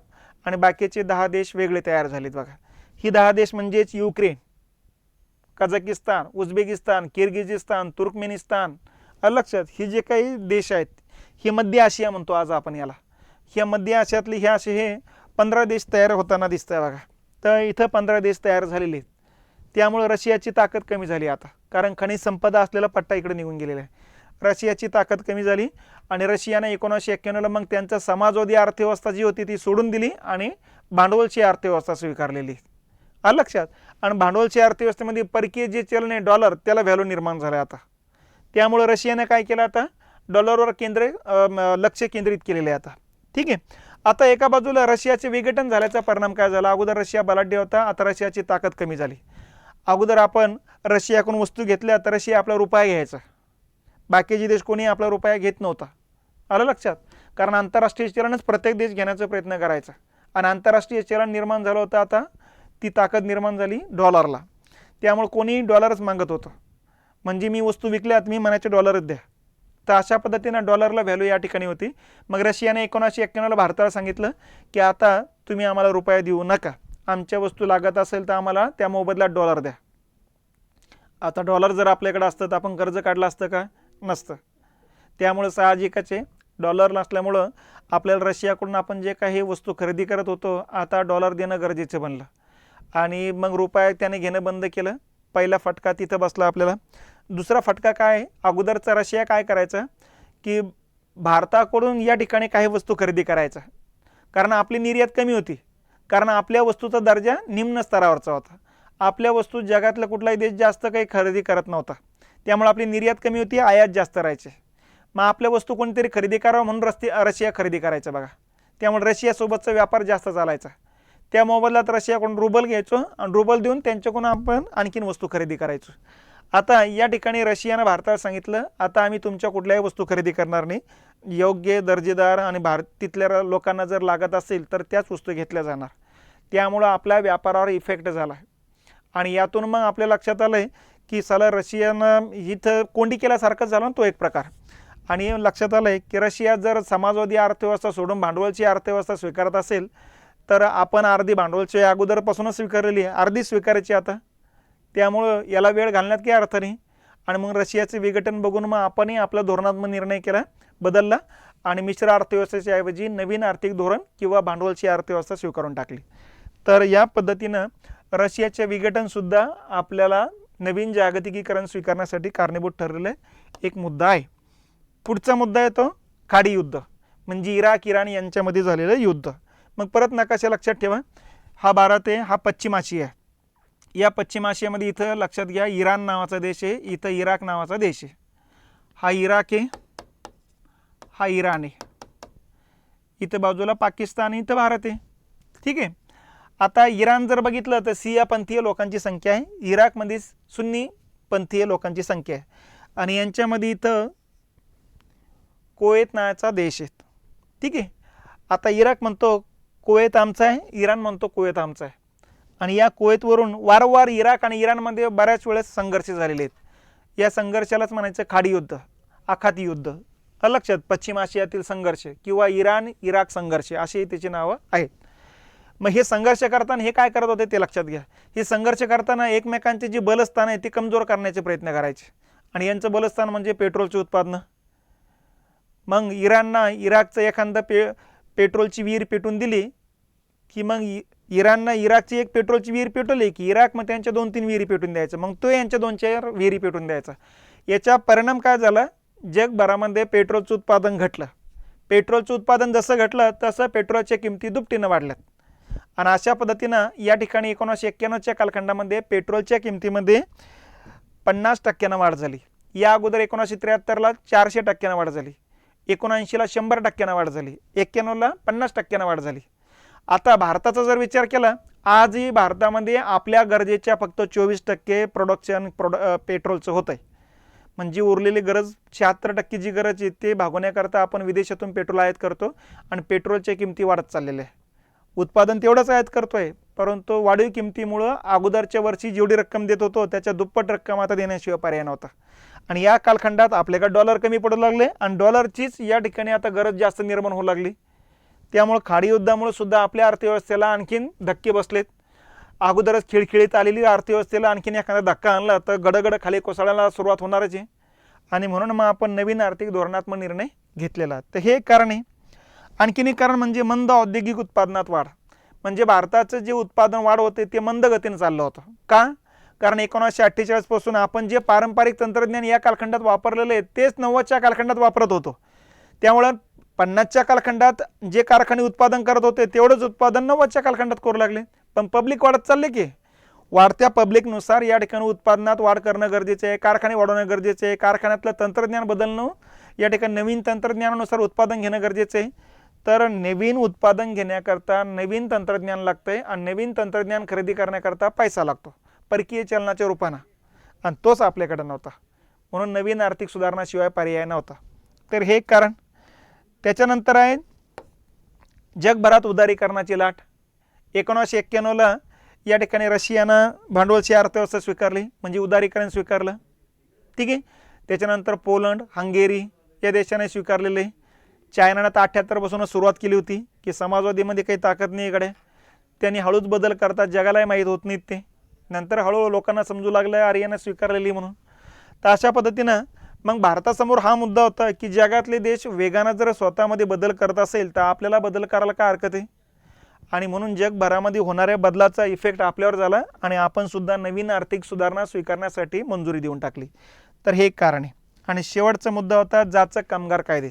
आणि बाकीचे 10 देश वेगळे तयार झालेत. बघा, ही 10 देश म्हणजेच Ukraine, Kazakhstan, Uzbekistan, Kyrgyzstan, Turkmenistan. लक्षात, ही जे काही देश आहेत हे मध्य आशिया म्हणतो आज आपण याला. ह्या मध्य आशियातले हे असे हे 15 देश तयार होताना दिसत आहे. बघा, तर इथं 15 देश तयार झालेले आहेत. त्यामुळे रशियाची ताकद कमी झाली आता, कारण खनिज संपदा असलेला पट्टा इकडे निघून गेलेला आहे. रशियाची ताकद कमी झाली आणि रशियाने 1991ला मग त्यांचा समाजवादी अर्थव्यवस्था जी होती ती सोडून दिली आणि भांडवलची अर्थव्यवस्था स्वीकारलेली. लक्षात. आणि भांडवलची अर्थव्यवस्थेमध्ये परकीय जे चलन आहे डॉलर, त्याला व्हॅल्यू निर्माण झाला आता. त्यामुळे रशियाने काय केलं, आता डॉलरवर लक्ष केंद्रित केलेले आहे आता. ठीक आहे. आता एका बाजूला रशियाचे विघटन झाल्याचा परिणाम काय झाला, अगोदर रशिया बलाढ्य होता, आता रशियाची ताकद कमी झाली. अगोदर आपण रशियाकडून वस्तू घेतल्या तर रशिया आपला रुपया घ्यायचा, बाकीचे देश कोणी आपला रुपया घेत नव्हता. आलं लक्षात. कारण आंतरराष्ट्रीय चलनच प्रत्येक देश घेण्याचा प्रयत्न करायचा आणि आंतरराष्ट्रीय चलन निर्माण झालं होतं. आता ती ताकद निर्माण झाली डॉलरला. त्यामुळे कोणी डॉलरच मागत होतं, म्हणजे मी वस्तू विकल्यात मी म्हणायचे डॉलरच द्या. तर अशा पद्धतीनं डॉलरला व्हॅल्यू या ठिकाणी होती. मग रशियाने 1991ला भारताला सांगितलं की आता तुम्ही आम्हाला रुपया देऊ नका, आमच्या वस्तू लागत असेल तर आम्हाला त्या मोबदल्यात डॉलर द्या. आता डॉलर जर आपल्याकडे असतं तर आपण कर्ज काढलं असतं का, नसतं. त्यामुळे साहजिकच आहे, डॉलर नसल्यामुळं आपल्याला रशियाकडून आपण जे काही वस्तू खरेदी करत होतो आता डॉलर देणं गरजेचं बनलं आणि मग रुपया त्याने घेणं बंद केलं. पहिला फटका तिथं बसला आपल्याला. दुसरा फटका काय, अगोदरचा रशिया काय करायचा की भारताकडून या ठिकाणी काही वस्तू खरेदी करायचा, कारण आपली निर्यात कमी होती, कारण आपल्या वस्तूचा दर्जा निम्न स्तरावरचा होता. आपल्या वस्तू जगातला कुठलाही देश जास्त काही खरेदी करत नव्हता, त्यामुळे आपली निर्यात कमी होती, आयात जास्त राहायचे. मग आपल्या वस्तू कोणीतरी खरेदी करावं म्हणून रशिया खरेदी करायचं. बघा, त्यामुळे रशियासोबतचा व्यापार जास्त चालायचा. त्या मोबदल्यात रशियाकडून रुबल घ्यायचो आणि रुबल देऊन त्यांच्याकडून आपण आणखीन वस्तू खरेदी करायचो. आता या ठिकाणी रशियानं भारताला सांगितलं आता आम्ही तुमच्या कुठल्याही वस्तू खरेदी करणार नाही, योग्य दर्जेदार आणि तिथल्या लोकांना जर लागत असेल तर त्याच वस्तू घेतल्या जाणार. त्यामुळं आपल्या व्यापारावर इफेक्ट झाला आणि यातून मग आपल्या लक्षात आलं की साला रशियानं इथं कोंडी केल्यासारखं झालं तो एक प्रकार. आणि लक्षात आलं की रशिया जर समाजवादी अर्थव्यवस्था सोडून भांडवलची अर्थव्यवस्था स्वीकारत असेल तर आपण अर्धी भांडवलची अगोदरपासूनच स्वीकारलेली आहे, अर्धी स्वीकारायची आता. त्यामुळं याला वेळ घालण्यात काही अर्थ नाही. आणि मग रशियाचे विघटन बघून मग आपणही आपला धोरणात्मक निर्णय केला, बदलला आणि मिश्र अर्थव्यवस्थेच्या ऐवजी नवीन आर्थिक धोरण किंवा भांडवलची अर्थव्यवस्था स्वीकारून टाकली. तर या पद्धतीनं रशियाचे विघटनसुद्धा आपल्याला नवीन जागतिकीकरण स्वीकारण्यासाठी कारणीभूत ठरलेलं एक मुद्दा आहे. पुढचा मुद्दा येतो खाडी युद्ध, म्हणजे इराक इराण यांच्यामध्ये झालेलं युद्ध. मग परत नकाशा लक्षात ठेवा, हा भारत आहे, हा पश्चिम आशिया आहे. या पश्चिम आशियामध्ये इथं लक्षात घ्या इराण नावाचा देश आहे, इथं इराक नावाचा देश आहे. हा इराक आहे, हा इराण आहे, इथं बाजूला पाकिस्तान, इथं भारत आहे. ठीक आहे. आता इराण जर बघितलं तर शिया पंथीय लोकांची संख्या आहे, इराकमध्ये सुन्नी पंथीय लोकांची संख्या आहे आणि यांच्यामध्ये इथं कुवेत नावाचा देश आहे. ठीक आहे. आता इराक म्हणतो कुवेत आमचा आहे, इराण म्हणतो कुवेत आमचा आहे आणि या कुवेतवरून वारंवार इराक आणि इराणमध्ये बऱ्याच वेळेस संघर्ष झालेले आहेत. या संघर्षालाच म्हणायचं खाडी युद्ध, आखाती युद्ध. लक्षात, पश्चिम आशियातील संघर्ष किंवा इराण इराक संघर्ष अशी त्याची नावं आहेत. मग हे संघर्ष करताना हे काय करत होते ते लक्षात घ्या. हे संघर्ष करताना एकमेकांचे जे बलस्थान आहे ते कमजोर करण्याचे प्रयत्न करायचे आणि यांचं बलस्थान म्हणजे पेट्रोलचे उत्पादनं. मग इराणनं इराकचं एखादं पेट्रोलची विहीर पेटून दिली की मग इराणनं इराकची एक पेट्रोलची विहीर पेटवली की इराक मग त्यांच्या 2-3 विहिरी पेटून द्यायचं, मग तो यांच्या 2-4 विहिरी पेटून द्यायचा. याचा परिणाम काय झाला, जगभरामध्ये पेट्रोलचं उत्पादन घटलं. पेट्रोलचं उत्पादन जसं घटलं तसं पेट्रोलच्या किमती दुपटीनं वाढल्यात आणि अशा पद्धतीनं या ठिकाणी 1991च्या कालखंडामध्ये पेट्रोलच्या किमतीमध्ये 50% वाढ झाली. या अगोदर 1973ला 400% वाढ झाली, 1979ला 100% वाढ झाली, 91ला 50% वाढ झाली. आता भारताचा जर विचार केला आजही भारतामध्ये आपल्या गरजेच्या फक्त 24% प्रोडक्शन पेट्रोलचं होतं आहे. म्हणजे उरलेली गरज 76% जी गरज आहे ते भागवण्याकरता आपण विदेशातून पेट्रोल आयात करतो आणि पेट्रोलच्या किमती वाढत चाललेल्या आहे. उत्पादन तेवढंच आयात करतोय, परंतु वाढीव किमतीमुळं अगोदरच्या वर्षी जेवढी रक्कम देत होतो त्याच्या दुप्पट रक्कम आता देण्याशिवाय पर्याय नव्हता. आणि या कालखंडात आपल्याकडे डॉलर कमी पडू लागले आणि डॉलरचीच या ठिकाणी आता गरज जास्त निर्माण होऊ लागली. त्यामुळे खाडी युद्धामुळे सुद्धा आपल्या अर्थव्यवस्थेला आणखीन धक्के बसलेत. अगोदरच खिळखिळीत आलेली अर्थव्यवस्थेला आणखीन एखादा धक्का आणला तर गडगड खाली कोसळायला सुरुवात होणारच आहे. आणि म्हणून मग आपण नवीन आर्थिक धोरणात्मक निर्णय घेतलेला. तर हे कारण आहे. आणखीन एक कारण म्हणजे मंद औद्योगिक उत्पादनात वाढ. म्हणजे भारताचं जे उत्पादन वाढ होते ते मंद गतीने चाललं होतं. का? कारण 1948 पासून आपण जे पारंपरिक तंत्रज्ञान या कालखंडात वापरलेलं आहे तेच 90च्या कालखंडात वापरत होतो. त्यामुळं 50च्या कालखंडात जे कारखाने उत्पादन करत होते तेवढंच उत्पादन 90च्या कालखंडात करू लागले. पण पब्लिक वाढत चालले की वाढत्या पब्लिकनुसार या ठिकाणी उत्पादनात वाढ करणं गरजेचं आहे, कारखाने वाढवणं गरजेचं आहे, कारखान्यातलं तंत्रज्ञान बदलणं, या ठिकाणी नवीन तंत्रज्ञानानुसार उत्पादन घेणं गरजेचं आहे. तर नवीन उत्पादन घेण्याकरता नवीन तंत्रज्ञान लागतं आहे आणि नवीन तंत्रज्ञान खरेदी करण्याकरता पैसा लागतो परकीय चलनाच्या रूपानं, आणि तोच आपल्याकडे नव्हता. म्हणून नवीन आर्थिक सुधारणाशिवाय पर्याय नव्हता. तर हे कारण. त्याच्यानंतर आहे जगभरात उदारीकरणाची लाट. 1991ला या ठिकाणी रशियानं भांडवलची अर्थव्यवस्था स्वीकारली, म्हणजे उदारीकरण स्वीकारलं. ठीक आहे. त्याच्यानंतर पोलंड, हंगेरी या देशाने स्वीकारलेले. चायनानं 78 पासून सुरुवात केली होती की समाजवादीमध्ये काही ताकद नाही इकडे. त्यांनी हळूच बदल करतात, जगालाही माहीत होत नाहीत ते. नंतर हळूहळू लोकांना समजू लागलं आर्यानं स्वीकारलेली म्हणून. तर अशा पद्धतीनं मग भारतासमोर हा मुद्दा होता की जगातले देश वेगानं जर स्वतःमध्ये बदल करत असेल तर आपल्याला बदल करायला काय हरकत आहे. आणि म्हणून जगभरामध्ये होणाऱ्या बदलाचा इफेक्ट आपल्यावर झाला आणि आपण सुद्धा नवीन आर्थिक सुधारणा स्वीकारण्यासाठी मंजुरी देऊन टाकली. तर हे एक कारण आहे. आणि शेवटचा मुद्दा होता जाचक कामगार कायदे.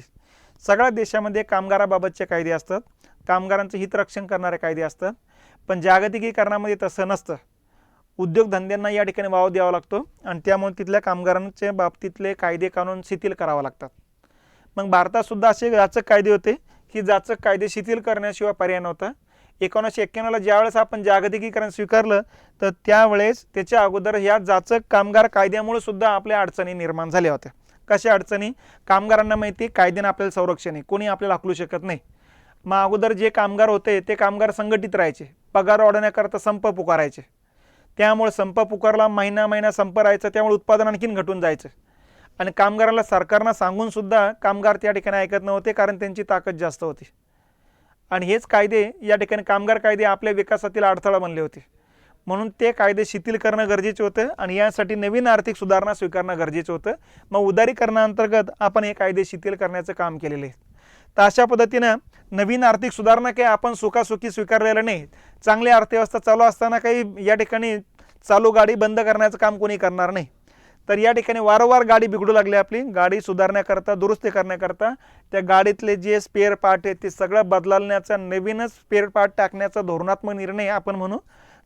सगळ्या देशामध्ये कामगाराबाबतचे कायदे असतात, कामगारांचं हितरक्षण करणारे कायदे असतात. पण जागतिकीकरणामध्ये तसं नसतं. उद्योगधंद्यांना या ठिकाणी वाव द्यावा लागतो आणि त्यामुळे तिथल्या कामगारांच्या बाबतीतले कायदे कानून शिथिल करावं लागतात. मग भारतातसुद्धा असे जाचक कायदे होते की जाचक कायदे शिथिल करण्याशिवाय पर्याय नव्हता. 1991ला ज्यावेळेस आपण जागतिकीकरण स्वीकारलं तर त्यावेळेस त्याच्या अगोदर ह्या जाचक कामगार कायद्यामुळे सुद्धा आपल्या अडचणी निर्माण झाल्या होत्या. कशा अडचणी? कामगारांना माहिती कायद्याने आपल्याला संरक्षण आहे, कोणी आपल्याला हाकलू शकत नाही. मग अगोदर जे कामगार होते ते कामगार संघटित राहायचे, पगार वाढवण्याकरता संप पुकारायचे. त्यामुळे संप पुकारला, महिना संप राहायचं, त्यामुळे उत्पादन आणखीन घटून जायचं. आणि कामगाराला सरकारनं सांगून सुद्धा कामगार त्या ठिकाणी ऐकत नव्हते कारण त्यांची ताकद जास्त होती. आणि हेच कायदे या ठिकाणी कामगार कायदे आपल्या विकासातील अडथळा बनले होते. म्हणून ते कायदे शिथिल करणं गरजेचं होतं आणि यासाठी नवीन आर्थिक सुधारणा स्वीकारणं गरजेचं होतं. मग उदारीकरणाअंतर्गत आपण हे कायदे शिथिल करण्याचं काम केलेलं आहे. तर अशा पद्धतीनं नवीन आर्थिक सुधारणा काही आपण सुखासुखी स्वीकारलेलं नाही. चांगली अर्थव्यवस्था चालू असताना काही या ठिकाणी चालू गाडी बंद करण्याचं काम कोणी करणार नाही. तर या ठिकाणी वारंवार गाडी बिघडू लागली. आपली गाडी सुधारण्याकरता, दुरुस्ती करण्याकरता त्या गाडीतले जे स्पेअर पार्ट आहेत ते सगळं बदलण्याचा, नवीनच स्पेअर पार्ट टाकण्याचा धोरणात्मक निर्णय आपण म्हणू.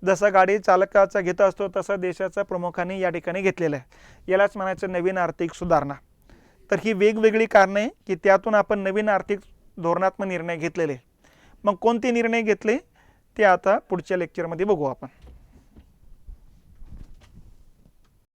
जसा गाडी चालकाचा घेत असतो तसा देशाचा प्रमुखांनी या ठिकाणी घेतलेला आहे. यालाच म्हणायचं नवीन आर्थिक सुधारणा. तर ही वेगवेगळी कारणे आहे की त्यातून आपण नवीन आर्थिक धोरणात्मक निर्णय घेतलेले. मग कोणते निर्णय घेतले ते आता पुढच्या लेक्चरमध्ये बघू आपण.